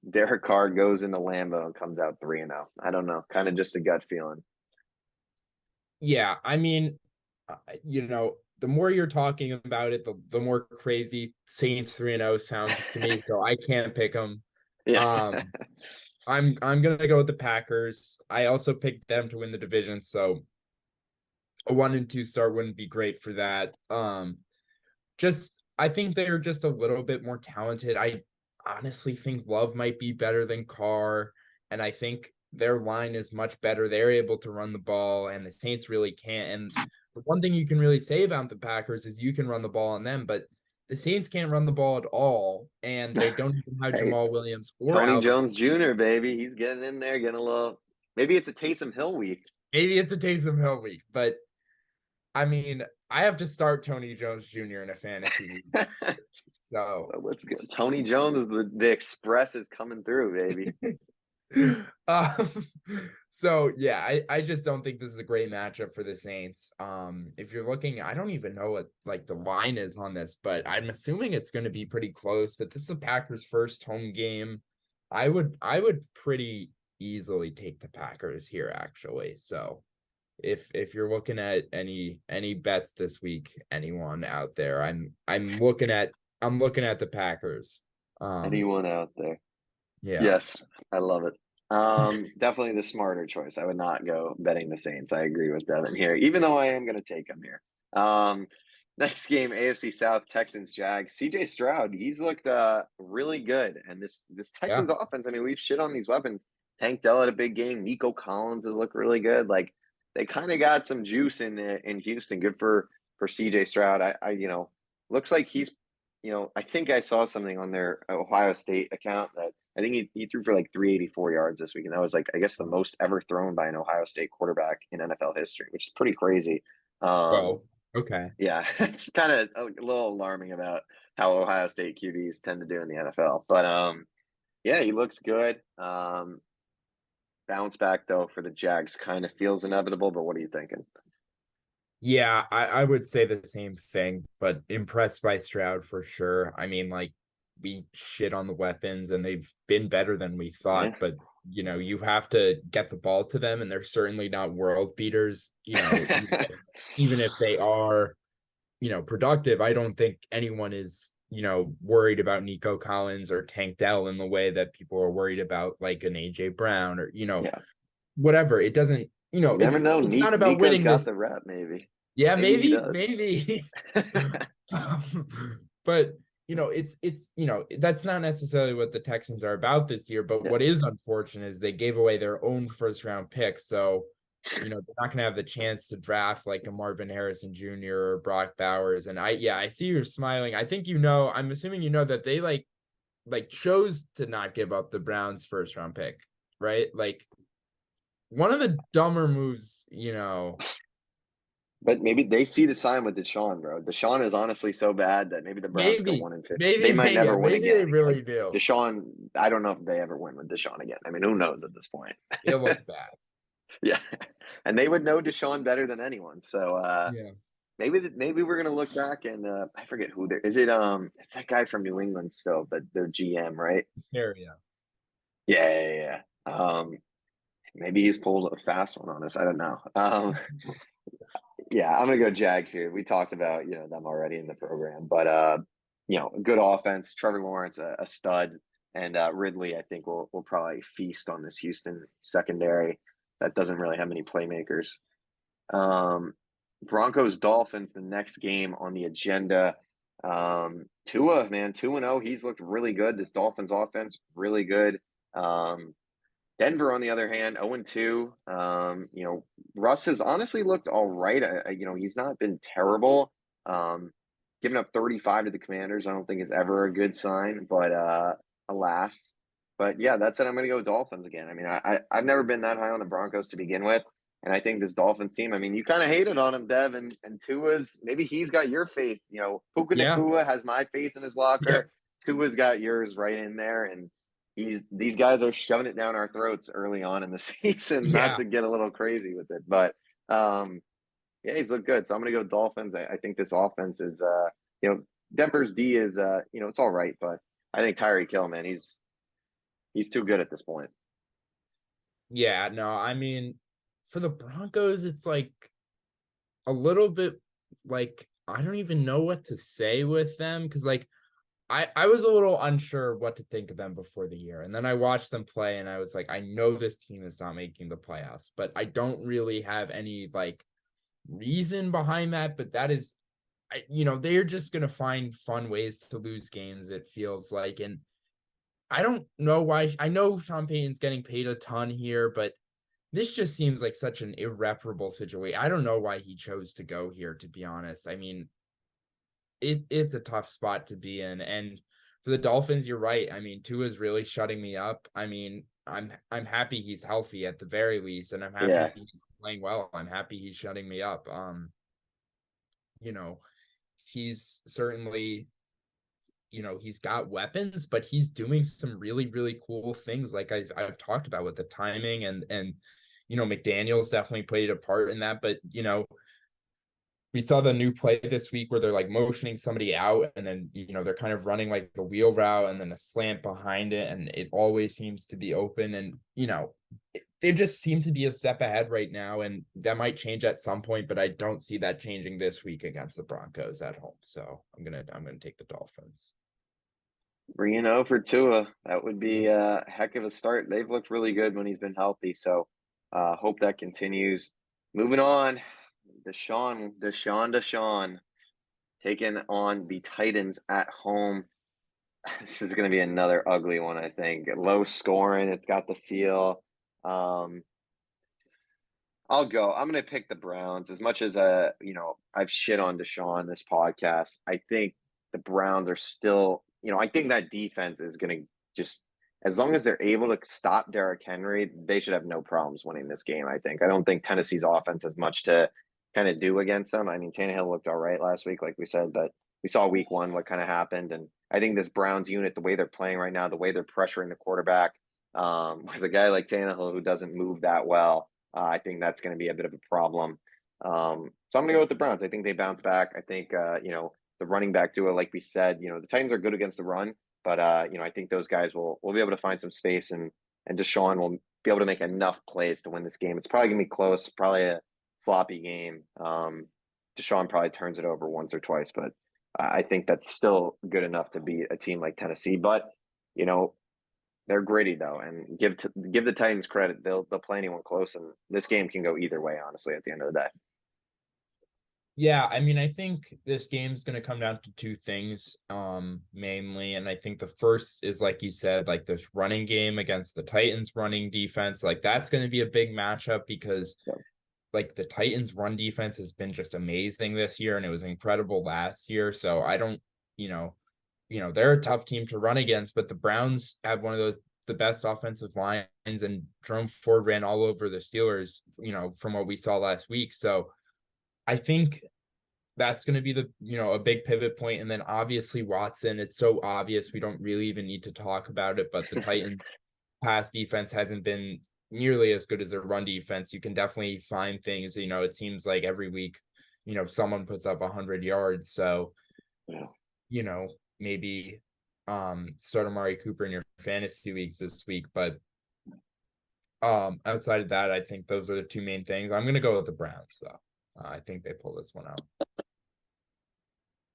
A: Derek Carr goes into Lambeau and comes out 3-0. I don't know. Kind of just a gut feeling.
B: Yeah, I mean, the more you're talking about it, the more crazy Saints 3-0 sounds to me. So I can't pick them.
A: Yeah.
B: Um, I'm gonna go with the Packers. I also picked them to win the division, so a 1-2 start wouldn't be great for that. Just I think they're just a little bit more talented. I honestly think Love might be better than Carr, and I think their line is much better. They're able to run the ball, and the Saints really can't. And the one thing you can really say about the Packers is you can run the ball on them, but the Saints can't run the ball at all, and they don't even have
A: Hey,
B: Jamal Williams or
A: Tony
B: Alvin.
A: Jones Jr., baby. He's getting in there, getting a little. Maybe it's a Taysom Hill week.
B: Maybe it's a Taysom Hill week, but I mean, I have to start Tony Jones Jr. in a fantasy league. So
A: Let's go. Tony Jones, the express is coming through, baby.
B: um, so yeah, I just don't think this is a great matchup for the Saints. If you're looking, I don't even know what like the line is on this, but I'm assuming it's going to be pretty close. But this is the Packers' first home game. I would pretty easily take the Packers here, actually. So if you're looking at any bets this week, anyone out there, I'm looking at the Packers.
A: Anyone out there?
B: Yeah.
A: Yes, I love it. Definitely the smarter choice. I would not go betting the Saints. I agree with Devin here, even though I am going to take them here. Um, Next game, AFC South, Texans, Jags. CJ Stroud, he's looked really good, and this
B: Yeah.
A: Texans offense. I mean, we've shit on these weapons. Tank Dell had a big game. Nico Collins has looked really good. Like they kind of got some juice in Houston. Good for CJ Stroud. Looks like he's. I think I saw something on their Ohio State account that I think he threw for like 384 yards this week, and that was like I guess the most ever thrown by an Ohio State quarterback in NFL history, which is pretty crazy. Um,
B: Well, okay.
A: yeah, it's kind of a little alarming about how Ohio State QBs tend to do in the NFL. But yeah, he looks good. Bounce back though for the Jags kind of feels inevitable. But what are you thinking?
B: Yeah, I would say the same thing, but impressed by Stroud for sure. I mean, like we shit on the weapons and they've been better than we thought,
A: Yeah.
B: but you have to get the ball to them and they're certainly not world beaters, even if they are, productive. I don't think anyone is, worried about Nico Collins or Tank Dell in the way that people are worried about like an AJ Brown or,
A: Yeah,
B: whatever. It doesn't,
A: you never know.
B: it's not about
A: Nico's
B: winning
A: got
B: this.
A: the rep, maybe.
B: Yeah,
A: Maybe he
B: maybe,
A: does.
B: maybe. But that's not necessarily what the Texans are about this year. But
A: Yeah.
B: what is unfortunate is they gave away their own first round pick. So, they're not gonna have the chance to draft like a Marvin Harrison Jr. or Brock Bowers. And I see you're smiling. I think I'm assuming that they like chose to not give up the Browns first round pick, right? Like one of the dumber moves,
A: But maybe they see the sign with Deshaun, bro. Deshaun is honestly so bad that maybe the Browns go
B: maybe,
A: 1-50. They
B: maybe
A: might
B: they, yeah,
A: never win
B: maybe they
A: again. Like
B: really do.
A: Deshaun, I don't know if they ever win with Deshaun again. I mean, who knows at this point?
B: It looked bad.
A: Yeah, and they would know Deshaun better than anyone. So
B: Yeah.
A: maybe we're gonna look back and I forget who there is. It's that guy from New England still, that their GM, right?
B: Area.
A: Yeah. Maybe he's pulled a fast one on us. I don't know. Yeah, I'm gonna go Jags here. We talked about them already in the program, but a good offense. Trevor Lawrence, a stud, and Ridley, I think will probably feast on this Houston secondary that doesn't really have many playmakers. Um, Broncos Dolphins, the next game on the agenda. Tua, man, 2-0. He's looked really good. This Dolphins offense, really good. Um, Denver, on the other hand, 0-2. Russ has honestly looked all right. He's not been terrible. Um, Giving up 35 to the Commanders, I don't think is ever a good sign, but alas. But yeah, that's it. I'm going to go with Dolphins again. I mean, I've never been that high on the Broncos to begin with. And I think this Dolphins team, I mean, you kind of hated on him, Dev, and Tua's, maybe he's got your face. Puka
B: Yeah.
A: Nakua has my face in his
B: Yep.
A: locker. Tua's got yours right in there. And these guys are shoving it down our throats early on in the season, not
B: Yeah.
A: to get a little crazy with it. But yeah, he's looked good. So I'm gonna go Dolphins. I think this offense is you know, Denver's D is it's all right, but I think Tyreek Hill, man, he's too good at this point.
B: Yeah. No, I mean, for the Broncos, it's like a little bit like I don't even know what to say with them because like I was a little unsure what to think of them before the year. And then I watched them play and I was like, I know this team is not making the playoffs, but I don't really have any like reason behind that. But that is, they're just going to find fun ways to lose games, it feels like. And I don't know why. I know Sean Payton's getting paid a ton here, but this just seems like such an irreparable situation. I don't know why he chose to go here, to be honest. I mean, it's a tough spot to be in. And for the Dolphins, you're right. I mean, Tua is really shutting me up. I mean, I'm happy he's healthy at the very least, and I'm happy
A: Yeah,
B: he's playing well. I'm happy he's shutting me up. You know, he's certainly, he's got weapons, but he's doing some really, really cool things like I've talked about with the timing and McDaniels definitely played a part in that. But we saw the new play this week where they're like motioning somebody out and then they're kind of running like a wheel route and then a slant behind it, and it always seems to be open. And they just seem to be a step ahead right now, and that might change at some point, but I don't see that changing this week against the Broncos at home. So I'm gonna take the Dolphins.
A: 3-0 for Tua. That would be
B: Yep.
A: a heck of a start. They've looked really good when he's been healthy, so hope that continues. Moving on, Deshaun, taking on the Titans at home. This is going to be another ugly one, I think. Low scoring. It's got the feel. Um, I'll go. I'm going to pick the Browns. As much as I've shit on Deshaun this podcast, I think the Browns are still. I think that defense is going to just, as long as they're able to stop Derrick Henry, they should have no problems winning this game. I don't think Tennessee's offense has much to kind of do against them. I mean, Tannehill looked all right last week, like we said, but we saw week one what kind of happened, and I think this Browns unit, the way they're playing right now, the way they're pressuring the quarterback, with a guy like Tannehill who doesn't move that well. I think that's going to be a bit of a problem. So I'm going to go with the Browns. I think they bounce back. I think, the running back duo, like we said, the Titans are good against the run, but, I think those guys will be able to find some space, and Deshaun will be able to make enough plays to win this game. It's probably going to be close, probably a floppy game. Deshaun probably turns it over once or twice, but I think that's still good enough to beat a team like Tennessee. But, you know, they're gritty though, and give the Titans credit. They'll play anyone close, and this game can go either way. Honestly, at the end of the day,
B: Yeah, I mean, I think this game's going to come down to two things, mainly. And I think the first is, like you said, like this running game against the Titans running defense. Like that's going to be a big matchup because
A: so,
B: like the Titans run defense has been just amazing this year and it was incredible last year. So I don't, you know, they're a tough team to run against, but the Browns have one of the best offensive lines, and Jerome Ford ran all over the Steelers, from what we saw last week. So I think that's going to be a big pivot point. And then obviously Watson, it's so obvious. We don't really even need to talk about it, but the Titans pass defense hasn't been nearly as good as their run defense. You can definitely find things, it seems like every week, someone puts up 100 yards. So,
A: yeah.
B: you know, maybe start Amari Cooper in your fantasy leagues this week. But outside of that, I think those are the two main things. I'm going to go with the Browns though. I think they pull this one out.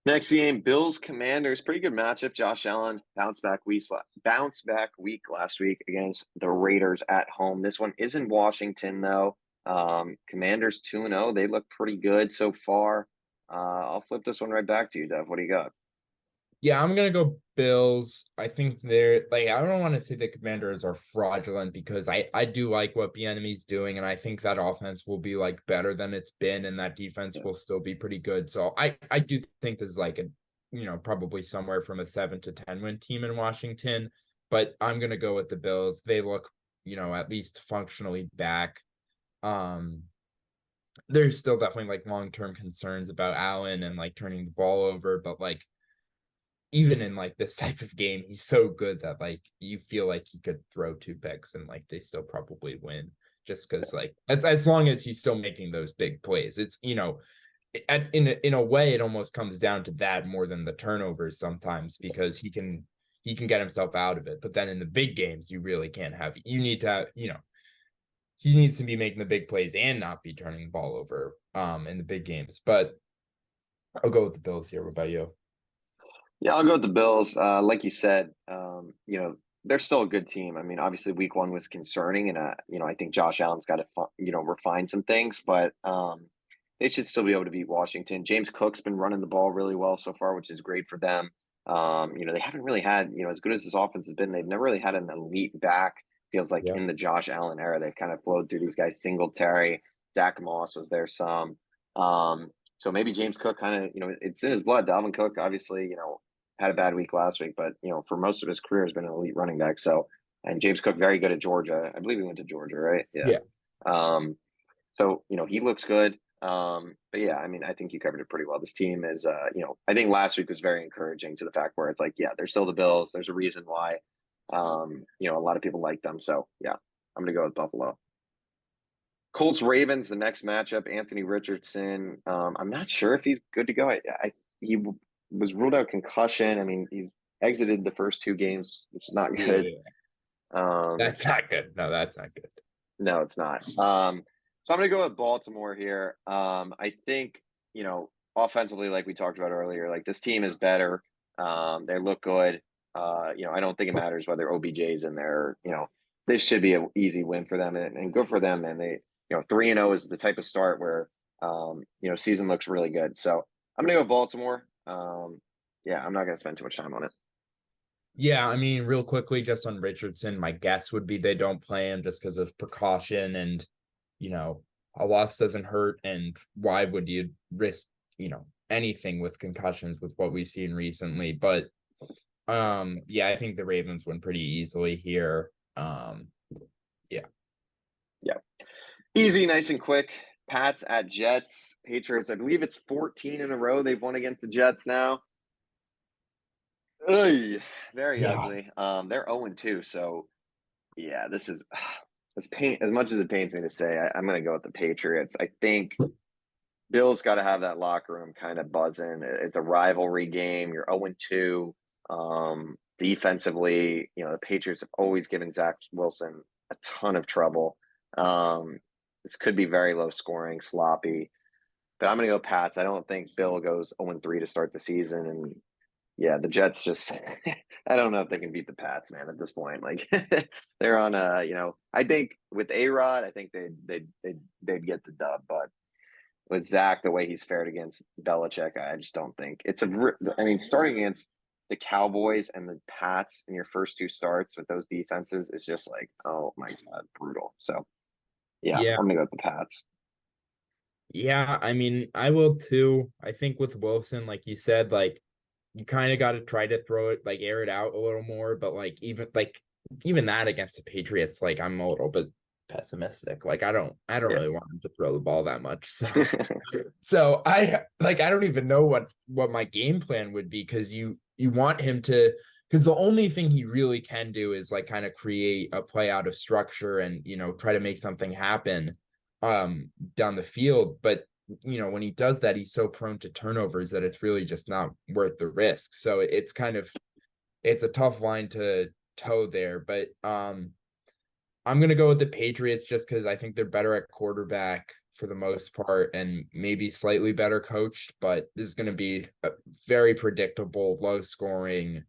A: Next game, Bills Commanders. Pretty good matchup. Josh Allen bounce back week last week against the Raiders at home. This one is in Washington though. Commanders 2-0. They look pretty good so far. I'll flip this one right back to you, Dev. What do you got?
B: Yeah, I'm gonna go Bills. I think they're like I don't want to say the Commanders are fraudulent because I do like what Bieniemy's doing, and I think that offense will be like better than it's been, and that defense
A: Yeah.
B: will still be pretty good. So I do think this is like a probably somewhere from a 7 to 10 win team in Washington, but I'm gonna go with the Bills. They look at least functionally back. Um, there's still definitely like long-term concerns about Allen and like turning the ball over, but like even in like this type of game, he's so good that like you feel like he could throw 2 picks and like they still probably win just because like as long as he's still making those big plays. It's in a way it almost comes down to that more than the turnovers sometimes because he can get himself out of it. But then in the big games, you really can't have you need to have, he needs to be making the big plays and not be turning the ball over in the big games. But I'll go with the Bills here. What about you?
A: Yeah, I'll go with the Bills. Like you said, they're still a good team. I mean, obviously, week one was concerning, and I think Josh Allen's got to, refine some things, but they should still be able to beat Washington. James Cook's been running the ball really well so far, which is great for them. They haven't really had, as good as this offense has been, they've never really had an elite back. Feels like
B: Yeah.
A: in the Josh Allen era, they've kind of flowed through these guys. Singletary, Zach Moss was there some. So maybe James Cook kind of, it's in his blood. Dalvin Cook, obviously, had a bad week last week, but for most of his career has been an elite running back. So, and James Cook very good at Georgia. I believe he went to Georgia, right? Yeah.
B: Yeah.
A: Um, so he looks good. But yeah, I mean, I think you covered it pretty well. This team is, I think last week was very encouraging to the fact where it's like, yeah, they're still the Bills. There's a reason why, a lot of people like them. So yeah, I'm gonna go with Buffalo. Colts Ravens, the next matchup. Anthony Richardson. I'm not sure if he's good to go. He was ruled out concussion. I mean, he's exited the first 2 games, which is not good.
B: Yeah.
A: Um,
B: That's not good. No, that's not good.
A: no, it's not. So I'm gonna go with Baltimore here. I think offensively, like we talked about earlier, like this team is better. They look good. I don't think it matters whether OBJ's in there. This should be an easy win for them and good for them. And they, 3-0 is the type of start where season looks really good. So I'm gonna go Baltimore. Yeah, I'm not gonna spend too much time on it.
B: Yeah, I mean, real quickly, just on Richardson, my guess would be they don't play him just because of precaution and, you know, a loss doesn't hurt. And why would you risk, anything with concussions with what we've seen recently? But yeah, I think the Ravens win pretty easily here. Yeah.
A: Yeah. Easy, nice and quick. Pats at Jets. Patriots, I believe it's 14 in a row they've won against the Jets now. Ugh, very
B: Yeah.
A: ugly. They're 0-2, so yeah, this is as much as it pains me to say, I'm gonna go with the Patriots. I think Bill's got to have that locker room kind of buzzing. It's a rivalry game. You're 0-2. Defensively, the Patriots have always given Zach Wilson a ton of trouble. This could be very low scoring, sloppy, but I'm going to go Pats. I don't think Bill goes 0-3 to start the season. And yeah, the Jets just, I don't know if they can beat the Pats, man, at this point. Like they're on I think with A-Rod, I think they'd get the dub, but with Zach, the way he's fared against Belichick, I just don't think it's I mean, starting against the Cowboys and the Pats in your first 2 starts with those defenses is just like, oh my God, brutal. So yeah,
B: Yeah.
A: I'm gonna go with the Pats.
B: Yeah. I mean, I will too. I think with Wilson, like you said, like you kind of got to try to throw it, like air it out a little more. But even that against the Patriots, like I'm a little bit pessimistic. Like I don't
A: Yeah.
B: really want him to throw the ball that much. So I don't even know what my game plan would be because you want him to because the only thing he really can do is like kind of create a play out of structure and try to make something happen down the field. But when he does that, he's so prone to turnovers that it's really just not worth the risk. So it's a tough line to toe there. But I'm gonna go with the Patriots just because I think they're better at quarterback for the most part and maybe slightly better coached. But this is gonna be a very predictable, low scoring.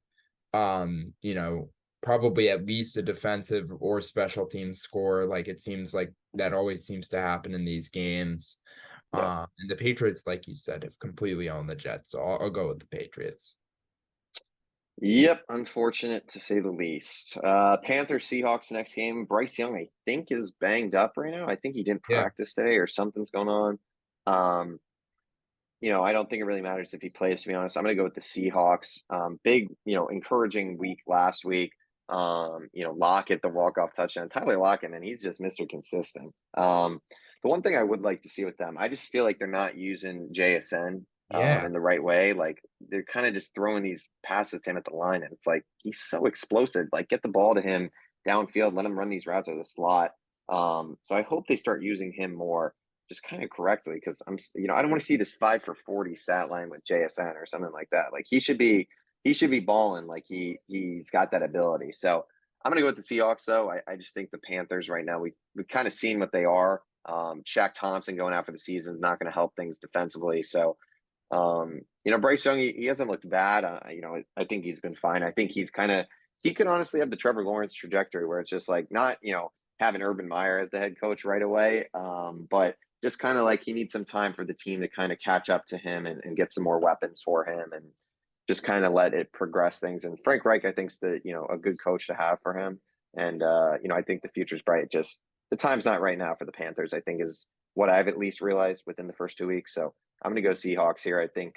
B: Probably at least a defensive or special team score. Like it seems like that always seems to happen in these games.
A: Yeah.
B: And the Patriots, like you said, have completely owned the Jets. So I'll go with the Patriots.
A: Yep, unfortunate to say the least. Panthers Seahawks next game. Bryce Young, I think, is banged up right now. I think he didn't
B: Yeah.
A: practice today or something's going on. Um, I don't think it really matters if he plays, to be honest. I'm going to go with the Seahawks. Big, encouraging week last week. Lockett, the walk-off touchdown. Tyler Lockett, and he's just Mr. Consistent. The one thing I would like to see with them, I just feel like they're not using JSN
B: Yeah.
A: in the right way. Like they're kind of just throwing these passes to him at the line, and it's like he's so explosive. Like get the ball to him downfield, let him run these routes out of the slot. So I hope they start using him more just kind of correctly because I don't want to see this 5 for 40 stat line with JSN or something like that. Like he should be balling like he's got that ability. So I'm gonna go with the Seahawks though. I just think the Panthers right now we've kind of seen what they are. Shaq Thompson going out for the season is not going to help things defensively. So Bryce Young he hasn't looked bad. I think he's been fine. I think he could honestly have the Trevor Lawrence trajectory where it's just like not having Urban Meyer as the head coach right away, but just kind of like he needs some time for the team to kind of catch up to him and get some more weapons for him and just kind of let it progress things. And Frank Reich, I think, is a good coach to have for him. And I think the future's bright. Just the time's not right now for the Panthers, I think, is what I've at least realized within the first 2 weeks. So I'm gonna go Seahawks here. I think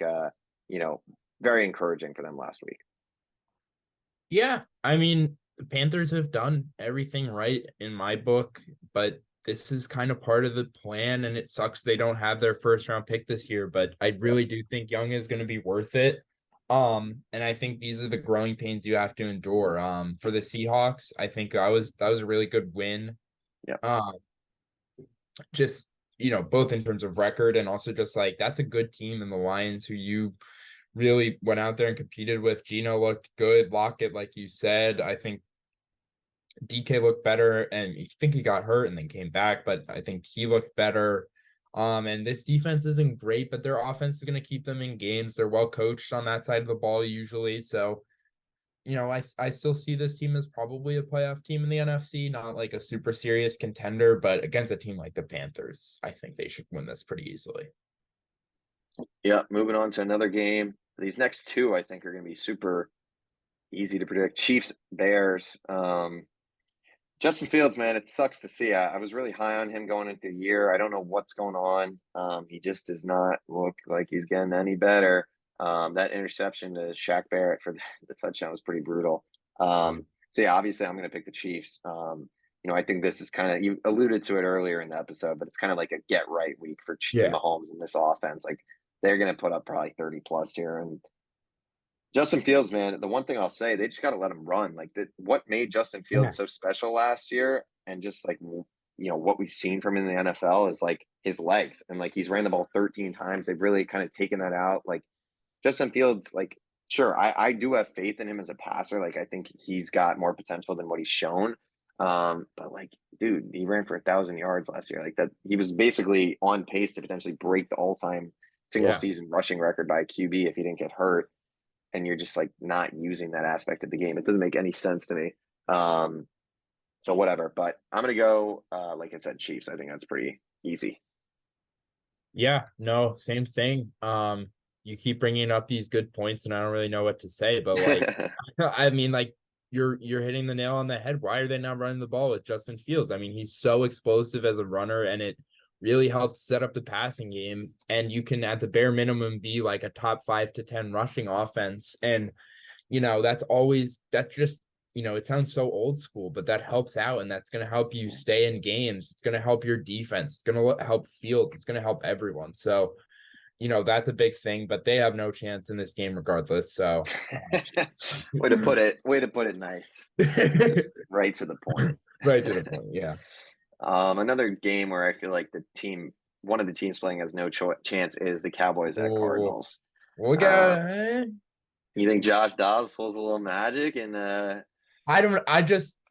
A: very encouraging for them last week.
B: Yeah. I mean, the Panthers have done everything right in my book, but this is kind of part of the plan, and it sucks they don't have their first round pick this year, but I
A: Yep.
B: really do think Young is going to be worth it. And I think these are the growing pains you have to endure. For the Seahawks, I think that was a really good win.
A: Yep.
B: Um, just both in terms of record and also just like that's a good team in the Lions who you really went out there and competed with. Gino looked good. Lockett, like you said, I think DK looked better, and I think he got hurt and then came back, but I think he looked better. And this defense isn't great, but their offense is going to keep them in games. They're well coached on that side of the ball usually. So, I still see this team as probably a playoff team in the NFC, not like a super serious contender, but against a team like the Panthers, I think they should win this pretty easily.
A: Yeah. Moving on to another game. These next two, I think, are going to be super easy to predict. Chiefs, Bears. Justin Fields, man, it sucks to see. I was really high on him going into the year. I don't know what's going on. He just does not look like he's getting any better. That interception to Shaq Barrett for the touchdown was pretty brutal. So yeah, obviously I'm going to pick the Chiefs. I think this is kind of you alluded to it earlier in the episode, but it's kind of like a get right week for
B: Yeah.
A: Mahomes in this offense. Like they're going to put up probably 30 plus here, and Justin Fields, man, the one thing I'll say, they just got to let him run. Like what made Justin
B: Yeah.
A: Fields so special last year, and just like what we've seen from him in the NFL is like his legs, and like he's ran the ball 13 times. They've really kind of taken that out. Like Justin Fields, like sure, I do have faith in him as a passer. Like I think he's got more potential than what he's shown. But like, dude, he ran for 1,000 yards last year. Like that, he was basically on pace to potentially break the all-time single
B: Yeah.
A: season rushing record by a QB if he didn't get hurt, and you're just like not using that aspect of the game. It doesn't make any sense to me. So whatever, but I'm gonna go like I said, Chiefs. I think that's pretty easy.
B: Yeah, no, same thing. You keep bringing up these good points, and I don't really know what to say, but like, I mean, like you're hitting the nail on the head. Why are they not running the ball with Justin Fields? I mean, he's so explosive as a runner, and it really helps set up the passing game. And you can, at the bare minimum, be like a top 5 to 10 rushing offense. And that's just it sounds so old school, but that helps out, and that's going to help you stay in games. It's going to help your defense. It's going to help Fields. It's going to help everyone. So, that's a big thing, but they have no chance in this game regardless. So,
A: Way to put it. Way to put it nice. Just right to the point.
B: right to the point. Yeah.
A: Another game where I feel like one of the teams playing has no chance is the Cowboys at
B: Oh,
A: Cardinals.
B: we
A: Uh,
B: got.
A: you think Josh Dobbs pulls a little magic and
B: I don't.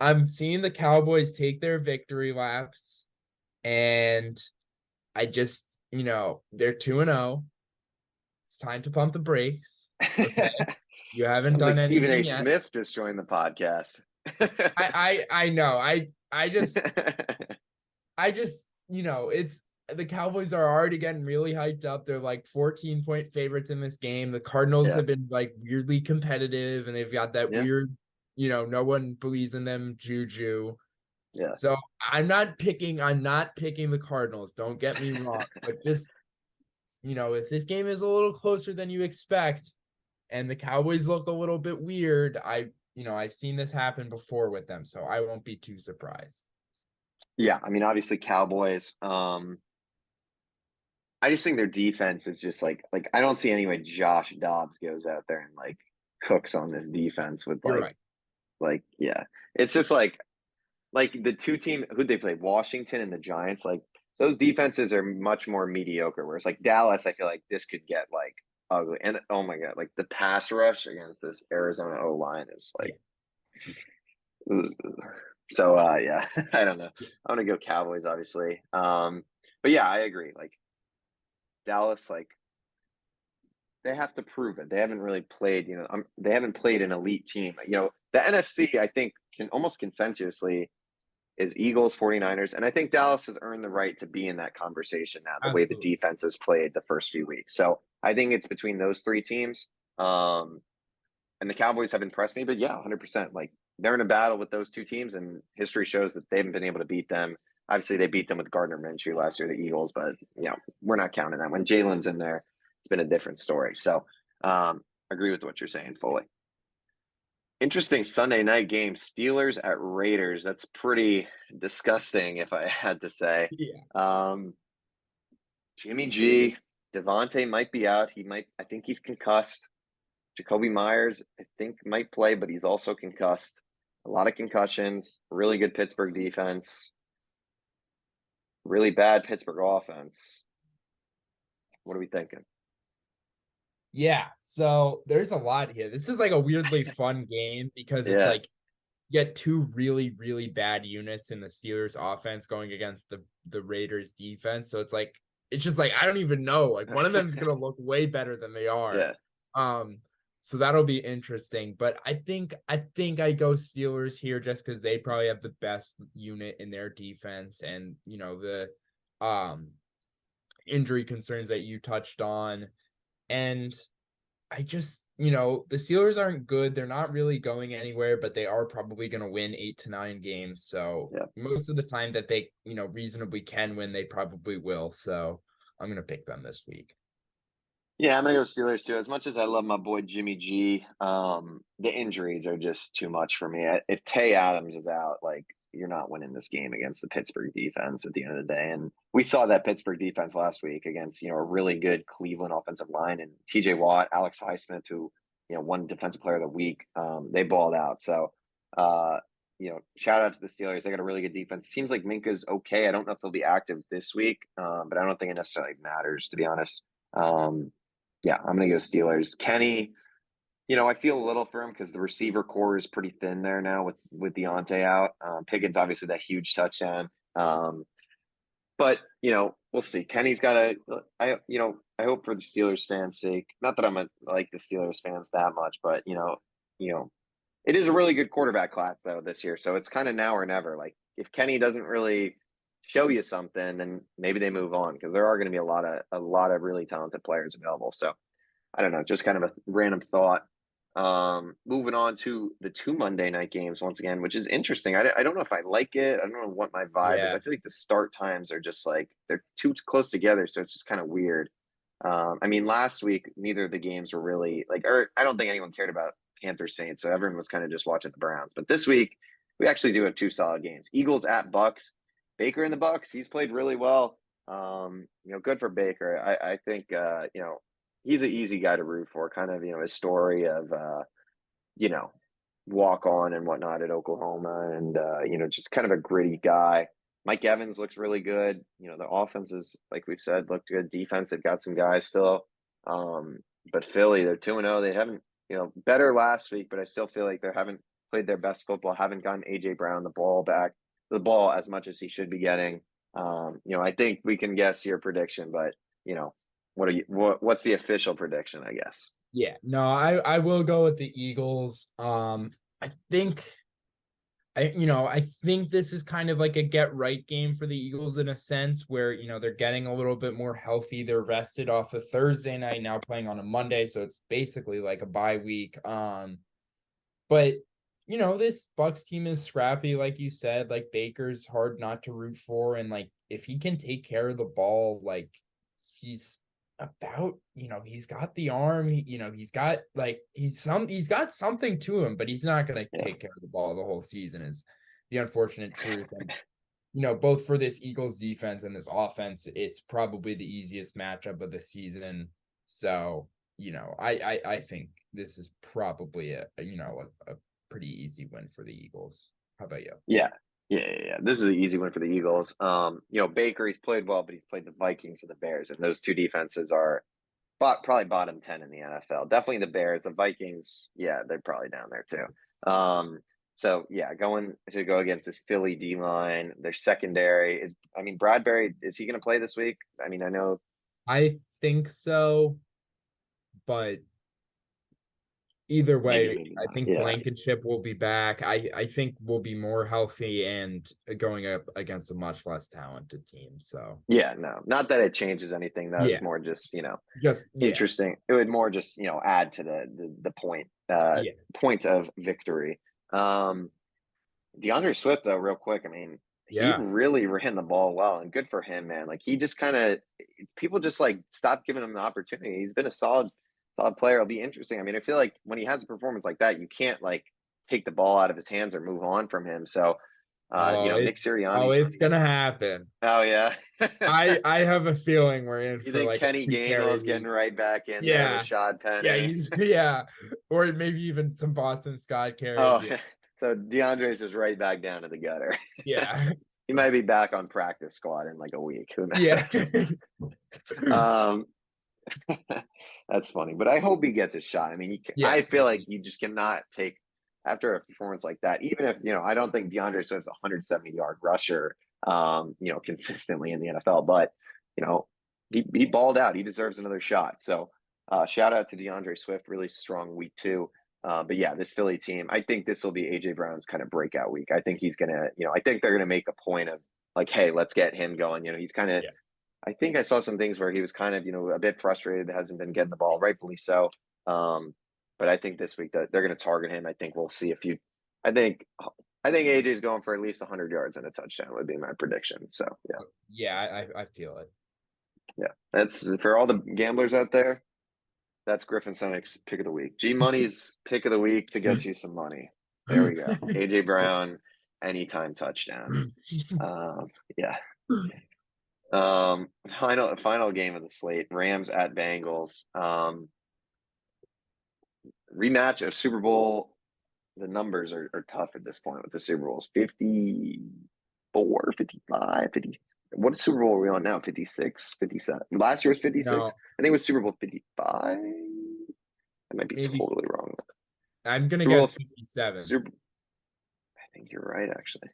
B: I'm seeing the Cowboys take their victory laps, and I just, they're 2-0. It's time to pump the brakes. Okay. You haven't
A: sounds like
B: done
A: Stephen A.
B: anything yet.
A: Smith just joined the podcast.
B: I know. I just, it's the Cowboys are already getting really hyped up. They're like 14-point favorites in this game. The Cardinals
A: Yeah.
B: have been like weirdly competitive, and they've got that
A: Yeah.
B: weird, no one believes in them juju.
A: Yeah.
B: So I'm not picking the Cardinals. Don't get me wrong, but just if this game is a little closer than you expect, and the Cowboys look a little bit weird, I've seen this happen before with them, so I won't be too surprised.
A: Yeah. I mean, obviously Cowboys. I just think their defense is just like I don't see any way Josh Dobbs goes out there and like cooks on this defense with
B: You're right.
A: like yeah. It's just like the two team who they play, Washington and the Giants, like those defenses are much more mediocre. Whereas like Dallas, I feel like this could get like ugly. And oh my god, like the pass rush against this Arizona O line is like so yeah, I don't know. I'm gonna go Cowboys, obviously. But yeah, I agree. Like Dallas, like they have to prove it. They haven't really played, they haven't played an elite team. The NFC, I think, can almost consensuously is Eagles, 49ers. And I think Dallas has earned the right to be in that conversation now, the way the
B: Absolutely.
A: defense has played the first few weeks. So I think it's between those three teams. And the Cowboys have impressed me, but yeah, 100%. Like they're in a battle with those two teams, and history shows that they haven't been able to beat them. Obviously, they beat them with Gardner Minshew last year, the Eagles, but we're not counting that. When Jalen's in there, it's been a different story. So, agree with what you're saying fully. Interesting Sunday night game, Steelers at Raiders. That's pretty disgusting, if I had to say.
B: Yeah.
A: Um, Jimmy G, Devontae might be out. I think he's concussed. Jacoby Myers, I think, might play, but he's also concussed. A lot of concussions, really good Pittsburgh defense, really bad Pittsburgh offense. What are we thinking?
B: Yeah, so there's a lot here. This is like a weirdly fun game because it's
A: Yeah.
B: like you get two really, really bad units in the Steelers offense going against the Raiders defense. So it's just like I don't even know. Like one of them is gonna look way better than they are.
A: Yeah.
B: Um, so that'll be interesting. But I think I go Steelers here just because they probably have the best unit in their defense and the injury concerns that you touched on. And I just, the Steelers aren't good. They're not really going anywhere, but they are probably going to win 8 to 9 games. So
A: Yeah.
B: most of the time that they, reasonably can win, they probably will. So I'm going to pick them this week.
A: Yeah, I'm gonna go Steelers too. As much as I love my boy Jimmy G, the injuries are just too much for me. If Tay Adams is out, like you're not winning this game against the Pittsburgh defense at the end of the day. And we saw that Pittsburgh defense last week against a really good Cleveland offensive line and T.J. Watt, Alex Highsmith, who won Defensive Player of the Week. They balled out. So shout out to the Steelers. They got a really good defense. Seems like Minka's okay. I don't know if he'll be active this week, but I don't think it necessarily matters, to be honest. Yeah, I'm going to go Steelers. Kenny, I feel a little for him because the receiver core is pretty thin there now with Deontay out. Pickens, obviously, that huge touchdown. But, we'll see. Kenny's got I hope for the Steelers fans' sake, not that like the Steelers fans that much, but, it is a really good quarterback class, though, this year. So it's kind of now or never. Like, if Kenny doesn't really show you something, then maybe they move on because there are going to be a lot of really talented players available. So I don't know, just kind of a random thought. Moving on to the two Monday night games once again, which is interesting. I don't know if I like it. I don't know what my vibe is.
B: Yeah.
A: I feel like the start times are just like they're too close together, so it's just kind of weird. I mean, last week neither of the games were really or I don't think anyone cared about Panthers Saints, so everyone was kind of just watching the Browns. But this week we actually do have two solid games. Eagles at Bucks. Baker in the Bucks. He's played really well. Good for Baker. I think he's an easy guy to root for. Kind of his story of walk on and whatnot at Oklahoma, and just kind of a gritty guy. Mike Evans looks really good. The offense is, like we've said, looked good. Defense, they've got some guys still. But Philly, they're 2-0. They haven't, better last week, but I still feel like they haven't played their best football. Haven't gotten AJ Brown the ball as much as he should be getting. I think we can guess your prediction, but what's the official prediction, I guess?
B: Yeah, no, I will go with the Eagles. I think I think this is kind of like a get right game for the Eagles in a sense where, they're getting a little bit more healthy. They're rested off a Thursday night, now playing on a Monday. So it's basically like a bye week. But this Bucks team is scrappy, like you said. Like Baker's hard not to root for, and like if he can take care of the ball, like he's about, he's got the arm. He's got like he's got something to him, but he's not gonna
A: Yeah.
B: take care of the ball the whole season. Is the unfortunate truth, and both for this Eagles defense and this offense, it's probably the easiest matchup of the season. So I think this is probably a pretty easy win for the Eagles. How about you?
A: Yeah. Yeah. This is an easy win for the Eagles. Baker, he's played well, but he's played the Vikings and the Bears, and those two defenses are probably bottom 10 in the NFL. Definitely the Bears. The Vikings, yeah, they're probably down there too. So yeah, going to go against this Philly D line, their secondary Bradbury, is he going to play this week? I mean, I know.
B: I think so, but either
A: Maybe,
B: way,
A: maybe
B: I
A: not.
B: think
A: Yeah.
B: Blankenship will be back. I think we'll be more healthy and going up against a much less talented team. So
A: Yeah, no, not that it changes anything. That was
B: yeah,
A: more just,
B: yeah,
A: interesting. It would more just, add to the
B: yeah,
A: point of victory. Um, DeAndre Swift, though, real quick, he
B: yeah.
A: really ran the ball well, and good for him, man. Like he just kind of people just like stopped giving him the opportunity. He's been a solid player. It'll be interesting. I feel like when he has a performance like that, you can't like take the ball out of his hands or move on from him. So, Nick Sirianni.
B: It's gonna happen.
A: Oh yeah.
B: I have a feeling we're in
A: You
B: for
A: think
B: like a
A: Kenny
B: two carry
A: Gainwell's getting
B: week.
A: right back in there,
B: Yeah,
A: Rashad
B: yeah,
A: Penny?
B: he's yeah, or maybe even some Boston Scott carries.
A: Oh,
B: Yeah,
A: so DeAndre's just right back down to the gutter.
B: yeah,
A: He might be back on practice squad in like a week. Who
B: yeah,
A: knows? Um, that's funny, but I hope he gets a shot.
B: yeah,
A: I feel like you just cannot take after a performance like that. Even if I don't think DeAndre Swift's a 170-yard rusher, consistently in the NFL, but you know, he balled out. He deserves another shot. So, shout out to DeAndre Swift. Really strong week 2. But yeah, this Philly team, I think this will be AJ Brown's kind of breakout week. I think he's gonna, I think they're gonna make a point of like, hey, let's get him going. He's kind of
B: yeah,
A: I think I saw some things where he was kind of, a bit frustrated, hasn't been getting the ball, rightfully so. But I think this week that they're going to target him. I think we'll see a few. I think I think AJ's going for at least 100 yards and a touchdown would be my prediction. So yeah,
B: yeah. I feel it.
A: yeah. That's for all the gamblers out there. That's Griffin Seneck's pick of the week. G Money's pick of the week to get you some money. There we go. AJ Brown, anytime touchdown. Um, yeah. Final game of the slate: Rams at Bengals. Rematch of Super Bowl. The numbers are tough at this point with the Super Bowls. 54, 55, 50. What Super Bowl are we on now? 56, 57. Last year was 56.
B: No,
A: I think it was Super Bowl 55. I might be
B: maybe
A: totally wrong.
B: I'm gonna
A: Super Bowl
B: guess 57.
A: Super. I think you're right, actually.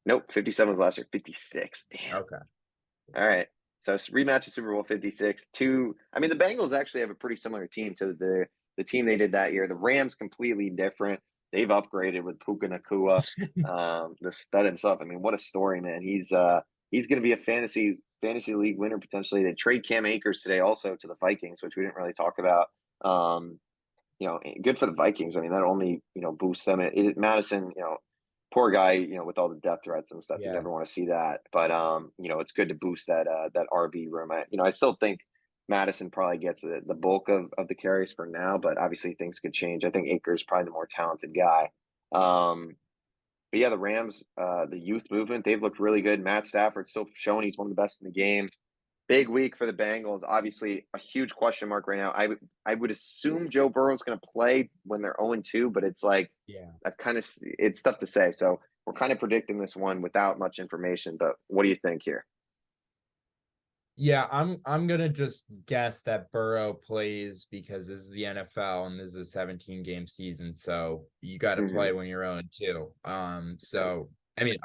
A: Nope, 57 was last year. 56. Damn.
B: Okay.
A: All right. So rematch of Super Bowl 56. The Bengals actually have a pretty similar team to the team they did that year. The Rams completely different. They've upgraded with Puka Nakua, the stud himself. What a story, man. He's going to be a fantasy league winner potentially. They trade Cam Akers today also to the Vikings, which we didn't really talk about. Good for the Vikings. That only boosts them. Madison, poor guy, with all the death threats and stuff. You
B: Yeah.
A: never want to see that. But it's good to boost that RB room. I still think Madison probably gets the bulk of the carries for now, but obviously things could change. I think Akers probably the more talented guy. But yeah, the Rams, the youth movement, they've looked really good. Matt Stafford's still showing he's one of the best in the game. Big week for the Bengals. Obviously, a huge question mark right now. I would assume Joe Burrow's going to play when they're 0-2, but it's like
B: Yeah.
A: it's tough to say. So we're kind of predicting this one without much information. But what do you think here?
B: Yeah, I'm gonna just guess that Burrow plays because this is the NFL and this is a 17 game season, so you got to
A: Mm-hmm.
B: play when you're on too. So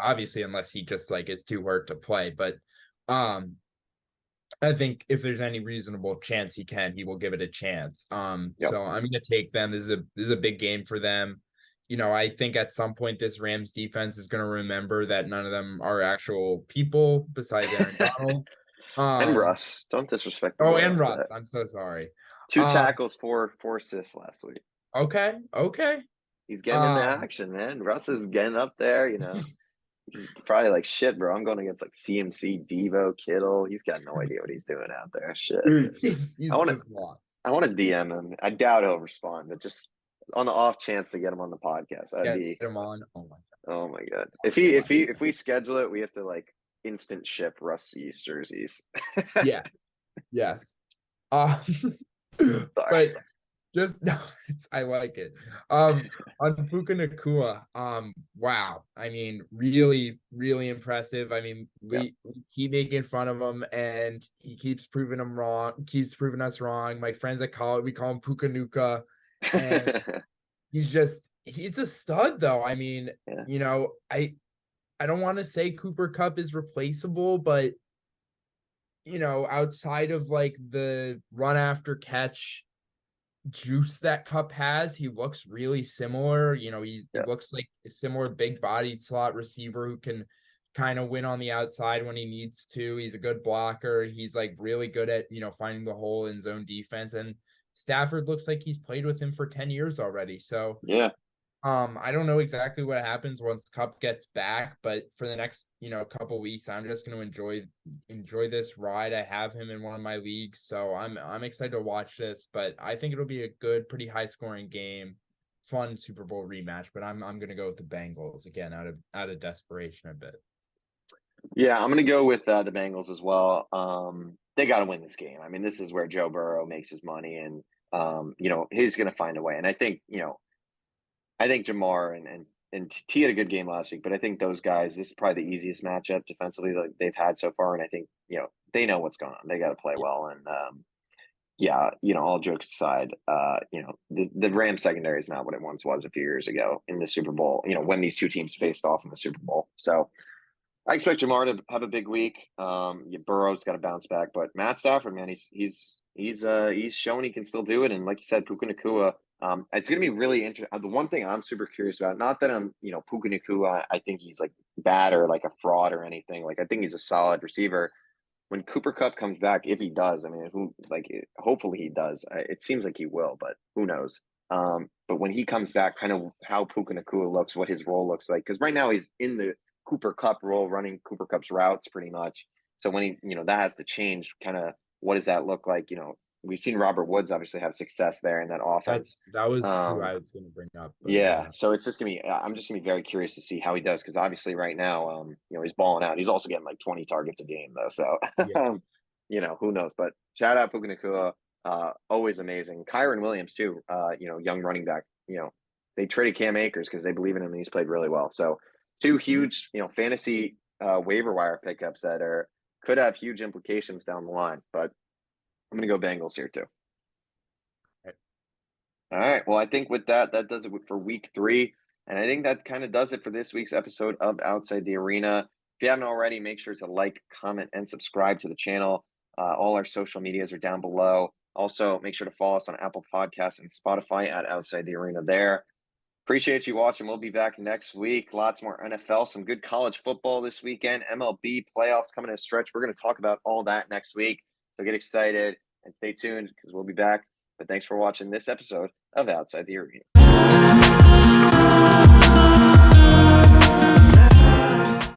B: obviously, unless he just like is too hurt to play, but um, I think if there's any reasonable chance he will give it a chance.
A: Yep.
B: So I'm gonna take them. This is a big game for them. I think at some point this Rams defense is going to remember that none of them are actual people besides Aaron Donald.
A: And
B: Um,
A: Russ. Don't disrespect the
B: oh,
A: boy
B: and
A: like
B: Russ.
A: that.
B: I'm so sorry.
A: 2 tackles, four assists last week.
B: Okay, okay.
A: He's getting into
B: Um,
A: action, man. Russ is getting up there, He's probably like, shit, bro. I'm going against like CMC, Devo, Kittle. He's got no idea what he's doing out there. Shit. I
B: he's
A: want to
B: just lost.
A: I want to DM him. I doubt he'll respond, but just on the off chance to get him on the podcast, that'd
B: Get
A: be,
B: him on. Oh my
A: oh my god.
B: oh my
A: If we schedule it, we have to like instant ship Russ East jerseys.
B: yes, yes.
A: Sorry.
B: But just no, I like it. On Puka Nakua, wow. I mean, really, really impressive. I mean,
A: Yeah.
B: we keep making fun of him, and he keeps proving them wrong. Keeps proving us wrong. My friends at college, we call him Puka Nuka, and he's a stud, though. I mean,
A: Yeah.
B: I don't want to say Cooper Kupp is replaceable, but outside of like the run after catch juice that Cup has, he looks really similar. He
A: Yeah.
B: looks like a similar big bodied slot receiver who can kind of win on the outside when he needs to. He's a good blocker. He's like really good at, finding the hole in zone defense. And Stafford looks like he's played with him for 10 years already. So
A: Yeah.
B: I don't know exactly what happens once Cup gets back, but for the next, couple weeks, I'm just going to enjoy this ride. I have him in one of my leagues, so I'm excited to watch this. But I think it'll be a good, pretty high scoring game, fun Super Bowl rematch. But I'm going to go with the Bengals again out of desperation a bit.
A: Yeah, I'm gonna go with the Bengals as well. They got to win this game. I mean, this is where Joe Burrow makes his money, and he's gonna find a way. And I think Jamar and T had a good game last week, but I think those guys, this is probably the easiest matchup defensively that they've had so far. And I think they know what's going on. They got to play well, and yeah, all jokes aside, the Rams secondary is not what it once was a few years ago in the Super Bowl. When these two teams faced off in the Super Bowl, so. I expect Jamar to have a big week. Burrow's got to bounce back, but Matt Stafford, man, he's shown he can still do it. And like you said, Puka Nakua, it's going to be really interesting. The one thing I'm super curious about, not that I'm, Puka Nakua, I think he's like bad or like a fraud or anything. Like I think he's a solid receiver. When Cooper Kupp comes back, if he does, I mean, hopefully he does. It seems like he will, but who knows? But when he comes back, kind of how Puka Nakua looks, what his role looks like, because right now he's in the Cooper Kupp role, running Cooper Kupp's routes pretty much. So when that has to change, kind of what does that look like? We've seen Robert Woods obviously have success there in that offense.
B: That was who I was going to bring up, but
A: Yeah,
B: yeah.
A: so it's just gonna be. I'm just gonna be very curious to see how he does because obviously right now, he's balling out. He's also getting like 20 targets a game though, so
B: Yeah.
A: who knows? But shout out Puka Nacua, always amazing. Kyron Williams too, young running back. They traded Cam Akers because they believe in him and he's played really well. So two huge, fantasy waiver wire pickups that could have huge implications down the line. But I'm gonna go Bengals here too. All right. Well, I think with that does it for week 3. And I think that kind of does it for this week's episode of Outside the Arena. If you haven't already, make sure to like, comment, and subscribe to the channel. All our social medias are down below. Also, make sure to follow us on Apple Podcasts and Spotify at Outside the Arena there. Appreciate you watching. We'll be back next week. Lots more NFL, some good college football this weekend, MLB playoffs coming in a stretch. We're going to talk about all that next week. So get excited and stay tuned because we'll be back. But thanks for watching this episode of Outside the Arena.